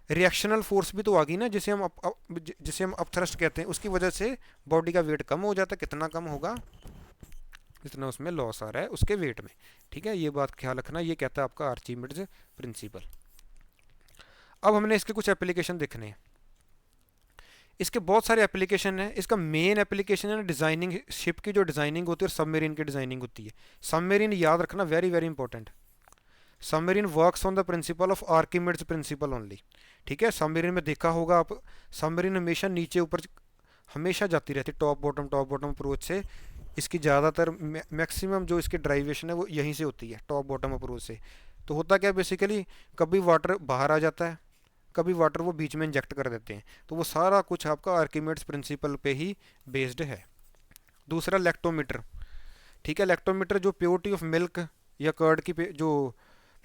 रिएक्शनल फोर्स भी तो आ गई ना, जिसे हम अपथ्रस्ट कहते हैं, उसकी वजह से बॉडी का वेट कम हो जाता है। कितना कम होगा? जितना उसमें लॉस आ रहा है उसके वेट में। ठीक है, ये बात ख्याल रखना। ये कहता है आपका आर्चिमेड्स प्रिंसिपल। अब हमने इसके कुछ एप्लीकेशन देखने हैं। इसके बहुत सारे एप्लीकेशन हैं। इसका मेन एप्लीकेशन है डिज़ाइनिंग, शिप की जो डिज़ाइनिंग होती है और सबमरीन की डिज़ाइनिंग होती है। सबमरीन याद रखना, very very important. Submarine works on the principle of Archimedes principle only. ठीक है, सबमरीन में देखा होगा आप, सबमरीन हमेशा नीचे ऊपर हमेशा जाती रहती है, टॉप बॉटम अप्रोच से। इसकी ज़्यादातर मैक्सिमम जो इसकी ड्राइवेशन है वो यहीं से होती है, टॉप बॉटम अप्रोच से। तो होता क्या बेसिकली, कभी वाटर बाहर आ जाता है, कभी वाटर वो बीच में इंजेक्ट कर देते हैं। तो वो सारा कुछ आपका आर्किमिड्स प्रिंसिपल पे ही बेस्ड है। दूसरा लैक्टोमीटर। ठीक है, लैक्टोमीटर जो प्योरिटी ऑफ मिल्क या कर्ड की जो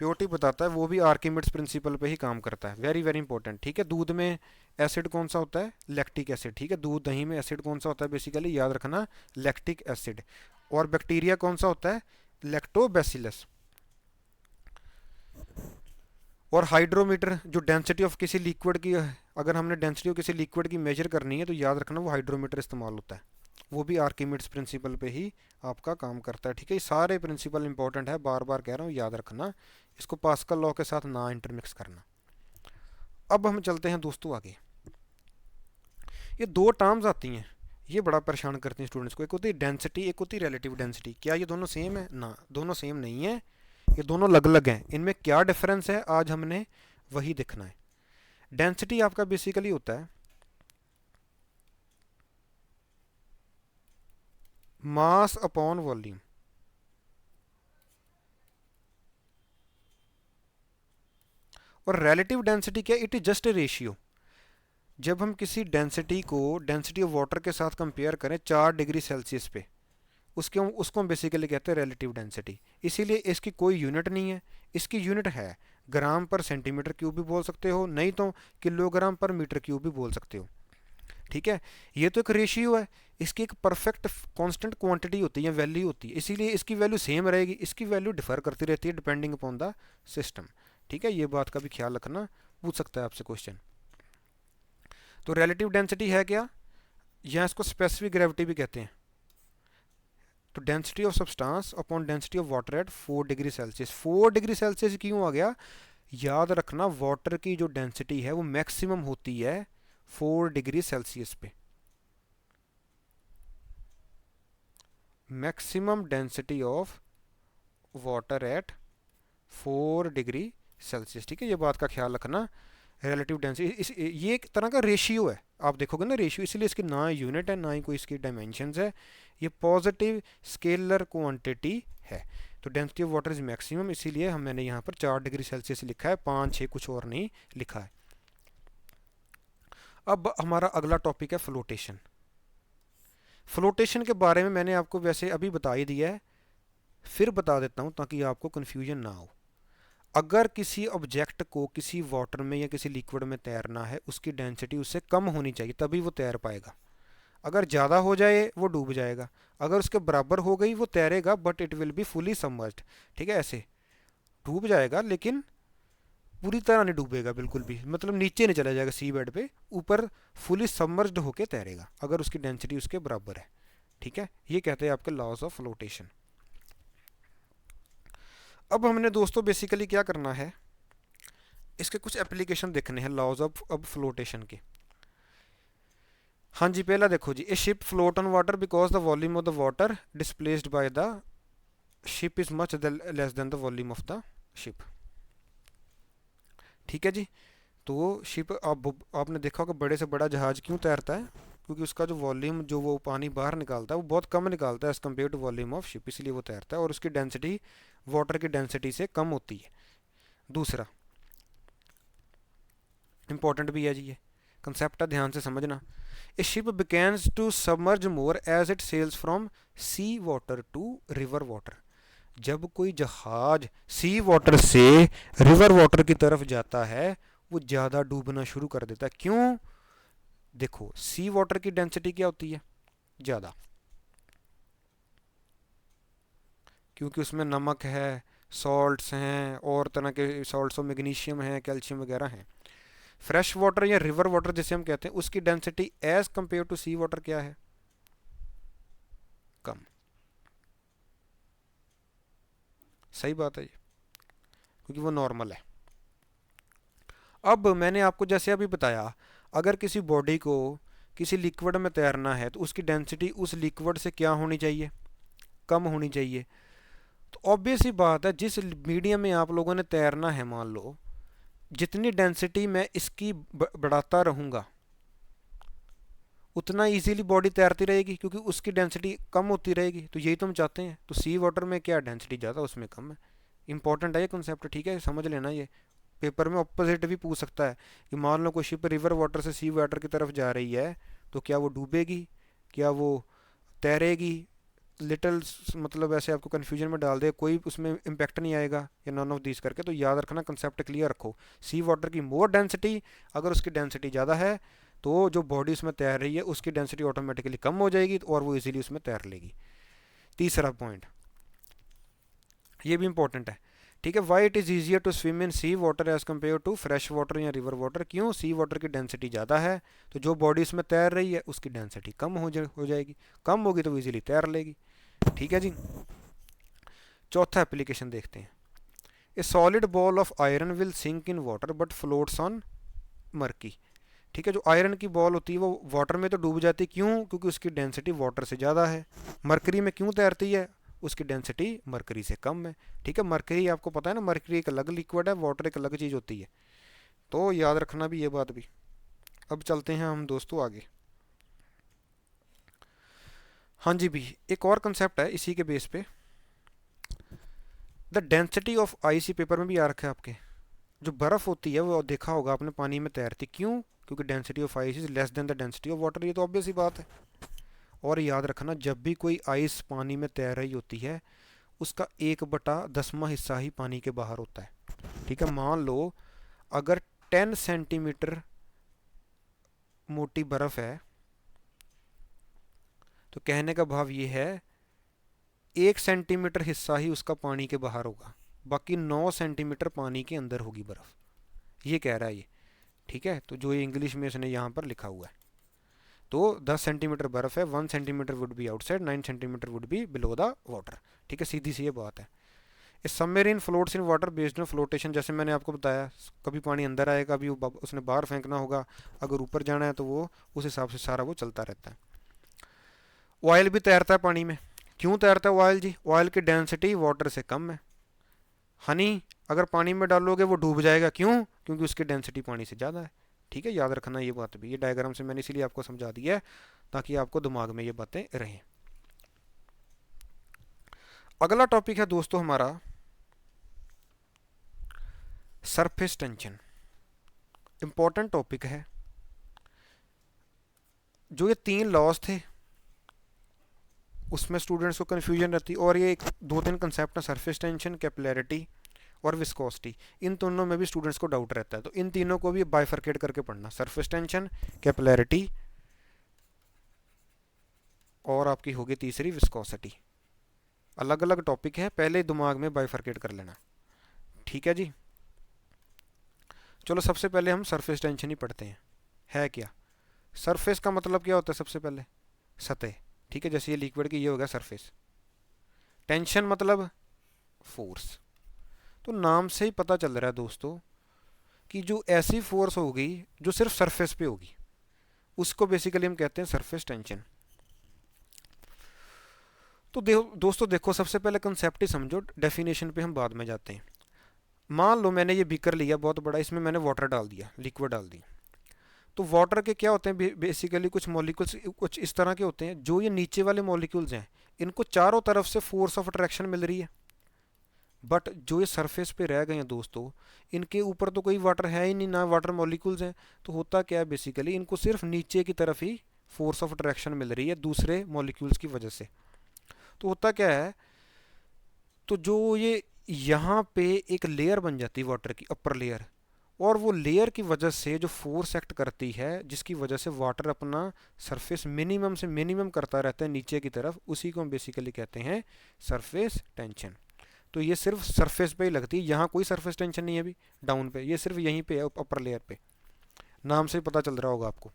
प्योरिटी बताता है वो भी आर्किमिड्स प्रिंसिपल पे ही काम करता है। Very very important. ठीक है, दूध में एसिड कौन सा होता है? Lactic acid. ठीक है, दूध दही में एसिड कौन सा होता है? बेसिकली याद रखना, लैक्टिक एसिड। और बैक्टीरिया कौन सा होता है? लैक्टोबैसिलस। और हाइड्रोमीटर जो डेंसिटी ऑफ किसी लिक्विड की, अगर हमने डेंसिटी ऑफ किसी लिक्विड की मेजर करनी है तो याद रखना वो हाइड्रोमीटर इस्तेमाल होता है। वो भी आर्किमिड्स प्रिंसिपल पे ही आपका काम करता है। ठीक है, ये सारे प्रिंसिपल इंपॉर्टेंट है, बार बार कह रहा हूँ, याद रखना। इसको पास्कल लॉ के साथ ना इंटरमिक्स करना। अब हम चलते हैं दोस्तों आगे। ये दो टर्म्स आती हैं, ये बड़ा परेशान करती हैं स्टूडेंट्स को। एक होती है डेंसिटी, एक होती है रिलेटिव डेंसिटी। क्या ये दोनों सेम है? ना, दोनों सेम नहीं है, ये दोनों अलग अलग हैं। इनमें क्या डिफरेंस है आज हमने वही देखना है। डेंसिटी आपका बेसिकली होता है मास अपॉन वॉल्यूम। और रिलेटिव डेंसिटी क्या? It is just A ratio. जब हम किसी डेंसिटी को डेंसिटी ऑफ वाटर के साथ कंपेयर करें 4 डिग्री सेल्सियस पे, उसके उसको हम बेसिकली कहते हैं रिलेटिव डेंसिटी। इसीलिए इसकी कोई यूनिट नहीं है, इसकी यूनिट है ग्राम पर सेंटीमीटर क्यूब भी बोल सकते हो, नहीं तो किलोग्राम पर मीटर क्यूब भी बोल सकते हो। ठीक है, ये तो एक रेशियो है, इसकी एक परफेक्ट कांस्टेंट क्वांटिटी होती है, वैल्यू होती है, इसीलिए इसकी वैल्यू सेम रहेगी। इसकी वैल्यू डिफर करती रहती है डिपेंडिंग अपॉन द सिस्टम। ठीक है, ये बात का भी ख्याल रखना, पूछ सकता है आपसे क्वेश्चन। तो रिलेटिव डेंसिटी है क्या? या इसको स्पेसिफिक ग्रेविटी भी कहते हैं। तो density of substance upon density of water at 4 degree Celsius. 4 degree Celsius क्यों आ गया? याद रखना, वाटर की जो डेंसिटी है वो मैक्सिमम होती है 4 डिग्री सेल्सियस पे। Maximum density of water at 4 degree Celsius. ठीक है, ये बात का ख्याल रखना। रिलेटिव डेंसिटी ये एक तरह का रेशियो है, आप देखोगे ना रेशियो, इसलिए इसकी ना यूनिट है ना ही कोई इसकी डायमेंशंस है। ये पॉजिटिव स्केलर क्वांटिटी है। तो density of water is maximum, इसीलिए हम मैंने यहाँ पर 4 डिग्री सेल्सियस लिखा है, 5 6 कुछ और नहीं लिखा है। अब हमारा अगला टॉपिक है फ्लोटेशन। फ्लोटेशन के बारे में मैंने आपको वैसे अभी बता ही दिया है, फिर बता देता हूँ ताकि आपको कन्फ्यूजन ना हो। अगर किसी ऑब्जेक्ट को किसी वाटर में या किसी लिक्विड में तैरना है, उसकी डेंसिटी उससे कम होनी चाहिए, तभी वो तैर पाएगा। अगर ज़्यादा हो जाए वो डूब जाएगा, अगर उसके बराबर हो गई वो तैरेगा, but it will be fully submerged. ठीक है, ऐसे डूब जाएगा लेकिन पूरी तरह नहीं डूबेगा बिल्कुल भी, मतलब नीचे नहीं चला जाएगा सी बेड पे, ऊपर फुली सबमर्ज्ड होके तैरेगा अगर उसकी डेंसिटी उसके बराबर है। ठीक है, ये कहते हैं आपके लॉज ऑफ फ्लोटेशन। अब हमने दोस्तों बेसिकली क्या करना है, इसके कुछ एप्लीकेशन देखने हैं लॉज ऑफ अब फ्लोटेशन के। हाँ जी, पहला देखो जी, a ship float on water because the volume of the water displaced by the ship is much less than the volume of the ship. ठीक है जी, तो शिप आपने देखा होगा बड़े से बड़ा जहाज क्यों तैरता है? क्योंकि उसका जो वॉल्यूम जो वो पानी बाहर निकालता है वो बहुत कम निकालता है as compare to volume of ship, इसलिए वो तैरता है, और उसकी डेंसिटी वाटर की डेंसिटी से कम होती है। दूसरा इंपॉर्टेंट भी है जी, ये कंसेप्ट है, ध्यान से समझना। A ship begins to submerge more as it sails from sea water to river water. जब कोई जहाज सी वाटर से रिवर वाटर की तरफ जाता है वो ज़्यादा डूबना शुरू कर देता है। क्यों? देखो, सी वाटर की डेंसिटी क्या होती है? ज़्यादा, क्योंकि उसमें नमक है, सॉल्ट्स हैं, और तरह के सॉल्ट्स, मैग्नीशियम है, कैल्शियम वगैरह हैं। फ्रेश वाटर या रिवर वाटर जिसे हम कहते हैं, उसकी density as compare to sea water क्या है? कम। सही बात है ये, क्योंकि वो नॉर्मल है। अब मैंने आपको जैसे अभी बताया, अगर किसी बॉडी को किसी लिक्विड में तैरना है तो उसकी डेंसिटी उस लिक्विड से क्या होनी चाहिए? कम होनी चाहिए। तो ऑब्वियस ही बात है, जिस मीडियम में आप लोगों ने तैरना है, मान लो जितनी डेंसिटी मैं इसकी बढ़ाता रहूँगा उतना इजीली बॉडी तैरती रहेगी, क्योंकि उसकी डेंसिटी कम होती रहेगी। तो यही तो हम चाहते हैं। तो सी वाटर में क्या डेंसिटी ज़्यादा, उसमें कम है। इंपॉर्टेंट है ये कॉन्सेप्ट, ठीक है, समझ लेना। ये पेपर में ऑपोजिट भी पूछ सकता है कि मान लो कोई शिप रिवर वाटर से सी वाटर की तरफ जा रही है, तो क्या वो डूबेगी, क्या वो तैरेगी? लिटिल मतलब ऐसे आपको कन्फ्यूजन में डाल दे, कोई उसमें इम्पैक्ट नहीं आएगा, या नॉन ऑफ दिस करके। तो याद रखना, कंसेप्ट क्लियर रखो। सी वाटर की मोर डेंसिटी, अगर उसकी डेंसिटी ज़्यादा है तो जो बॉडी उसमें तैर रही है उसकी डेंसिटी ऑटोमेटिकली कम हो जाएगी और वो इजीली उसमें तैर लेगी। तीसरा पॉइंट, ये भी इंपॉर्टेंट है, ठीक है। Why it is easier to swim in sea water as compare to fresh water या रिवर वाटर? क्यों? सी वाटर की डेंसिटी ज़्यादा है, तो जो बॉडी इसमें तैर रही है उसकी डेंसिटी कम हो जाएगी। कम होगी तो वो इजीली तैर लेगी, ठीक है जी। चौथा एप्लीकेशन देखते हैं। A solid ball of iron will sink in water but floats on mercury. ठीक है, जो आयरन की बॉल होती है वो वाटर में तो डूब जाती है। क्यों? क्योंकि उसकी डेंसिटी वाटर से ज़्यादा है। मरकरी में क्यों तैरती है? उसकी डेंसिटी मरकरी से कम है। ठीक है, मरकरी आपको पता है ना, मरकरी एक अलग लिक्विड है, वाटर एक अलग चीज़ होती है। तो याद रखना भी ये बात भी। अब चलते हैं हम दोस्तों आगे। हाँ जी भी, एक और कंसेप्ट है इसी के बेस पे, the density of ice, paper में भी आ रखा है आपके। जो बर्फ़ होती है वो देखा होगा आपने पानी में तैरती, क्यों? क्योंकि density of ice is less than the density of water. ये तो ऑब्वियस ही बात है। और याद रखना, जब भी कोई आइस पानी में तैर रही होती है उसका 1/10वां हिस्सा ही पानी के बाहर होता है। ठीक है, मान लो अगर 10 सेंटीमीटर मोटी बर्फ़ है तो कहने का भाव ये है 1 सेंटीमीटर हिस्सा ही उसका पानी के बाहर होगा, बाकी 9 सेंटीमीटर पानी के अंदर होगी बर्फ़। ये कह रहा है ये, ठीक है। तो जो ये इंग्लिश में इसने यहाँ पर लिखा हुआ है, तो 10 सेंटीमीटर बर्फ़ है, 1 centimetre would be outside, 9 centimetre would be below the water. ठीक है, सीधी सी ये बात है। इस submarine floats in water based on flotation, जैसे मैंने आपको बताया, कभी पानी अंदर आएगा, कभी उसने बाहर फेंकना होगा, अगर ऊपर जाना है तो वो उस हिसाब से सारा वो चलता रहता है। ऑयल भी तैरता है पानी में। क्यों तैरता है ऑयल जी? ऑयल की डेंसिटी वाटर से कम है। हनी अगर पानी में डालोगे वो डूब जाएगा, क्यों? क्योंकि उसकी डेंसिटी पानी से ज़्यादा है। ठीक है, याद रखना ये बात भी। ये डायग्राम से मैंने इसीलिए आपको समझा दिया है ताकि आपको दिमाग में ये बातें रहें। अगला टॉपिक है दोस्तों हमारा सरफेस टेंशन। इंपॉर्टेंट टॉपिक है। जो ये 3 लॉज थे उसमें स्टूडेंट्स को कन्फ्यूजन रहती, और ये 2-3 कंसेप्ट है, सरफेस टेंशन, कैपिलैरिटी और विस्कोसिटी। इन दोनों में भी स्टूडेंट्स को डाउट रहता है, तो इन तीनों को भी बाइफरकेट करके पढ़ना, सरफेस टेंशन, कैपिलैरिटी और आपकी होगी तीसरी विस्कोसिटी। अलग अलग टॉपिक है, पहले दिमाग में बाइफरकेट कर लेना, ठीक है जी। चलो सबसे पहले हम सरफेस टेंशन ही पढ़ते हैं। है क्या? सरफेस का मतलब क्या होता है? सबसे पहले सतह। ठीक है, जैसे ये लिक्विड की ये हो गया सरफेस। टेंशन मतलब फोर्स। तो नाम से ही पता चल रहा है दोस्तों कि जो ऐसी फोर्स होगी जो सिर्फ सरफेस पे होगी उसको बेसिकली हम कहते हैं सरफेस टेंशन। तो दोस्तों देखो, सबसे पहले कंसेप्ट ही समझो, डेफिनेशन पे हम बाद में जाते हैं। मान लो मैंने ये बीकर लिया बहुत बड़ा, इसमें मैंने वाटर डाल दिया, लिक्विड डाल दी। तो वाटर के क्या होते हैं बेसिकली? कुछ मॉलिक्यूल्स कुछ इस तरह के होते हैं, जो ये नीचे वाले मॉलिक्यूल्स हैं इनको चारों तरफ से फोर्स ऑफ अट्रैक्शन मिल रही है। बट जो ये सरफेस पे रह गए हैं दोस्तों, इनके ऊपर तो कोई वाटर है ही नहीं, ना वाटर मॉलिक्यूल्स हैं। तो होता क्या है बेसिकली, इनको सिर्फ नीचे की तरफ ही फोर्स ऑफ अट्रैक्शन मिल रही है दूसरे मॉलिक्यूल्स की वजह से। तो होता क्या है, तो जो ये यहाँ पे एक लेयर बन जाती है वाटर की, अपर लेयर, और वो लेयर की वजह से जो फोर्स एक्ट करती है जिसकी वजह से वाटर अपना सरफेस मिनिमम से मिनिमम करता रहता है नीचे की तरफ, उसी को हम बेसिकली कहते हैं सरफेस टेंशन। तो ये सिर्फ सरफेस पे ही लगती है, यहाँ कोई सरफेस टेंशन नहीं है अभी डाउन पे, ये सिर्फ यहीं पे है अपर लेयर पे। नाम से पता चल रहा होगा आपको।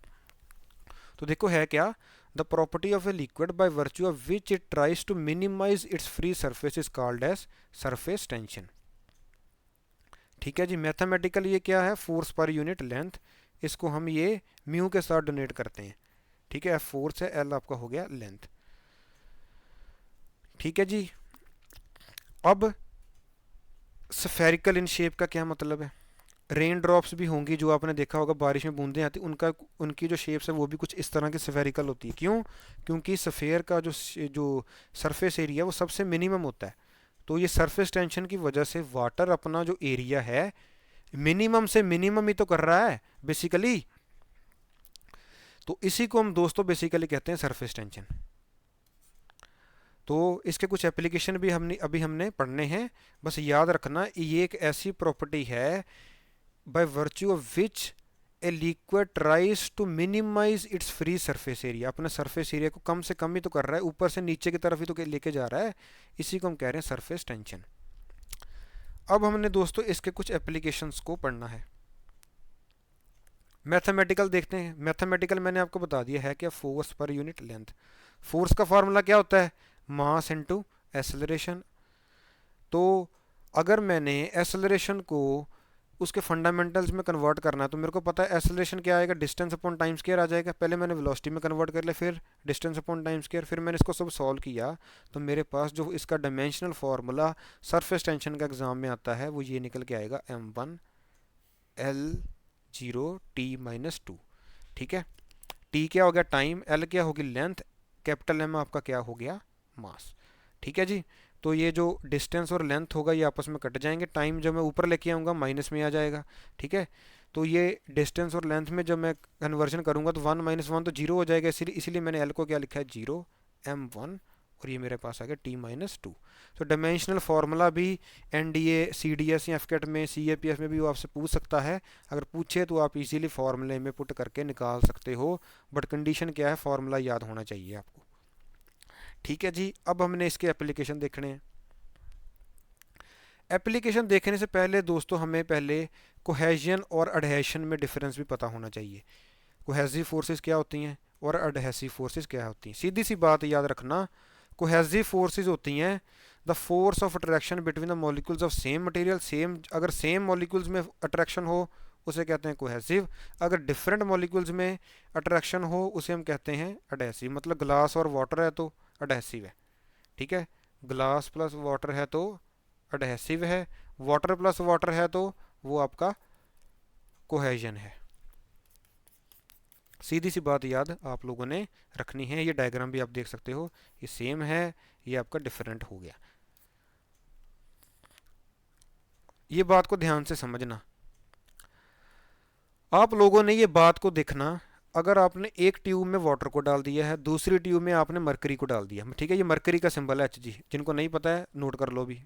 तो देखो है क्या, the property of a liquid by virtue of which it tries to minimize its free surface is called as surface tension. ठीक है जी, मैथमेटिकल ये क्या है, फोर्स पर यूनिट लेंथ, इसको हम ये म्यू के साथ डोनेट करते हैं। ठीक है, एफ फोर्स है, एल आपका हो गया लेंथ। ठीक है जी, अब स्फेरिकल इन शेप का क्या मतलब है। रेन ड्रॉप्स भी होंगी, जो आपने देखा होगा बारिश में बूंदें आती, उनका उनकी जो शेप्स है वो भी कुछ इस तरह की स्फेरिकल होती है। क्यों? क्योंकि स्फेयर का जो सरफेस एरिया वो सबसे मिनिमम होता है। तो ये सरफेस टेंशन की वजह से वाटर अपना जो एरिया है मिनिमम से मिनिमम ही तो कर रहा है बेसिकली। तो इसी को हम दोस्तों बेसिकली कहते हैं सरफेस टेंशन। तो इसके कुछ एप्लीकेशन भी हमने पढ़ने हैं। बस याद रखना ये एक ऐसी प्रॉपर्टी है by virtue of which a liquid tries to minimize its free surface area, अपने सरफेस एरिया को कम से कम ही तो कर रहा है, ऊपर से नीचे की तरफ ही तो लेके जा रहा है। इसी को हम कह रहे हैं सरफेस टेंशन। अब हमने दोस्तों इसके कुछ एप्लीकेशंस को पढ़ना है। मैथमेटिकल देखते हैं। मैथमेटिकल मैंने आपको बता दिया है क्या, force per unit length. Force का फॉर्मूला क्या होता है, मास इनटू एक्सेलरेशन। तो अगर मैंने एक्सेलरेशन को उसके फंडामेंटल्स में कन्वर्ट करना है, तो मेरे को पता है एक्सेलरेशन क्या आएगा, डिस्टेंस अपॉन टाइम स्क्वायर आ जाएगा। पहले मैंने वेलोसिटी में कन्वर्ट कर लिया, फिर डिस्टेंस अपॉन टाइम स्क्वायर, फिर मैंने इसको सब सॉल्व किया, तो मेरे पास जो इसका डायमेंशनल फार्मूला सरफेस टेंशन का एग्जाम में आता है वो ये निकल के आएगा, m1l0t-2। ठीक है, टी क्या हो गया टाइम, एल क्या होगी लेंथ, कैपिटल एम आपका क्या हो गया मास। ठीक है जी, तो ये जो डिस्टेंस और लेंथ होगा ये आपस में कट जाएंगे, टाइम जब मैं ऊपर लेके आऊँगा माइनस में आ जाएगा। ठीक है, तो ये डिस्टेंस और लेंथ में जब मैं कन्वर्जन करूँगा तो 1 - 1 तो जीरो हो जाएगा, इसीलिए मैंने एल को क्या लिखा है, जीरो, m1, और ये मेरे पास आ गया t-2। तो डायमेंशनल फार्मूला भी एनडीए, सीडीएस या एफकेट में, सीएपीएफ में भी वो आपसे पूछ सकता है। अगर पूछे तो आप इजीली फार्मूले में पुट करके निकाल सकते हो, बट कंडीशन क्या है, फार्मूला याद होना चाहिए आपको। ठीक है जी, अब हमने इसके एप्लीकेशन देखने हैं। एप्लीकेशन देखने से पहले दोस्तों हमें पहले कोहेजन और अडहेशन में डिफरेंस भी पता होना चाहिए। कोहेसिव फोर्सेस क्या होती हैं और अडहेसिव फोर्सेस क्या होती हैं। सीधी सी बात याद रखना, कोहेसिव फोर्सेस होती हैं the force of attraction between the molecules of same material. अगर सेम मॉलिक्यूल्स में अट्रैक्शन हो उसे कहते हैं कोहेसिव, अगर डिफरेंट मॉलिक्यूल्स में अट्रैक्शन हो उसे हम कहते हैं अडहेसिव। मतलब ग्लास और वाटर है तो अडहेसिव है। ठीक है, ग्लास प्लस वाटर है तो अडहेसिव है, वाटर प्लस वाटर है तो वो आपका कोहेजन है। सीधी सी बात याद आप लोगों ने रखनी है। ये डायग्राम भी आप देख सकते हो, ये सेम है, ये आपका डिफरेंट हो गया। ये बात को ध्यान से समझना। आप लोगों ने ये बात को देखना, अगर आपने एक ट्यूब में वाटर को डाल दिया है, दूसरी ट्यूब में आपने मरकरी को डाल दिया, ठीक है, ये मरकरी का सिंबल है Hg, जिनको नहीं पता है नोट कर लो भी।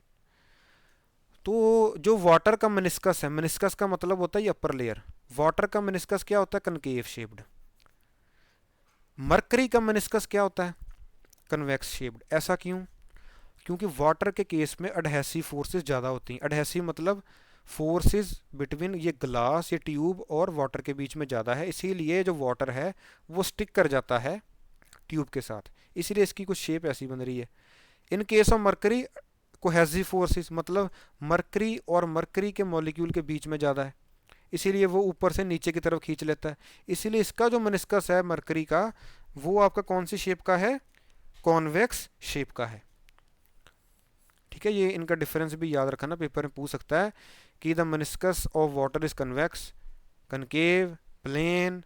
तो जो वाटर का मेनिस्कस है, मेनिस्कस का मतलब होता है ये अपर लेयर, वाटर का मेनिस्कस क्या होता है, कनकेव शेप्ड। मरकरी का मेनिस्कस क्या होता है, कन्वेक्स शेप्ड। ऐसा क्यों? क्योंकि वाटर के केस में अडहेसिव फोर्सेस ज़्यादा होती हैं। अडहेसिव मतलब फोर्सेस बिटवीन ये ग्लास, ये ट्यूब और वाटर के बीच में ज़्यादा है, इसीलिए जो वाटर है वो स्टिक कर जाता है ट्यूब के साथ, इसीलिए इसकी कुछ शेप ऐसी बन रही है। इन case of mercury cohesive forces मतलब मरकरी और मरकरी के मॉलिक्यूल के बीच में ज़्यादा है, इसीलिए वो ऊपर से नीचे की तरफ खींच लेता है। इसीलिए इसका जो मेनिस्कस है मरकरी का, वो आपका कौन सी शेप का है, कॉन्वेक्स शेप का है। ठीक है, ये इनका डिफरेंस भी याद रखना, पेपर में पूछ सकता है कि the meniscus of water is convex, concave, plane,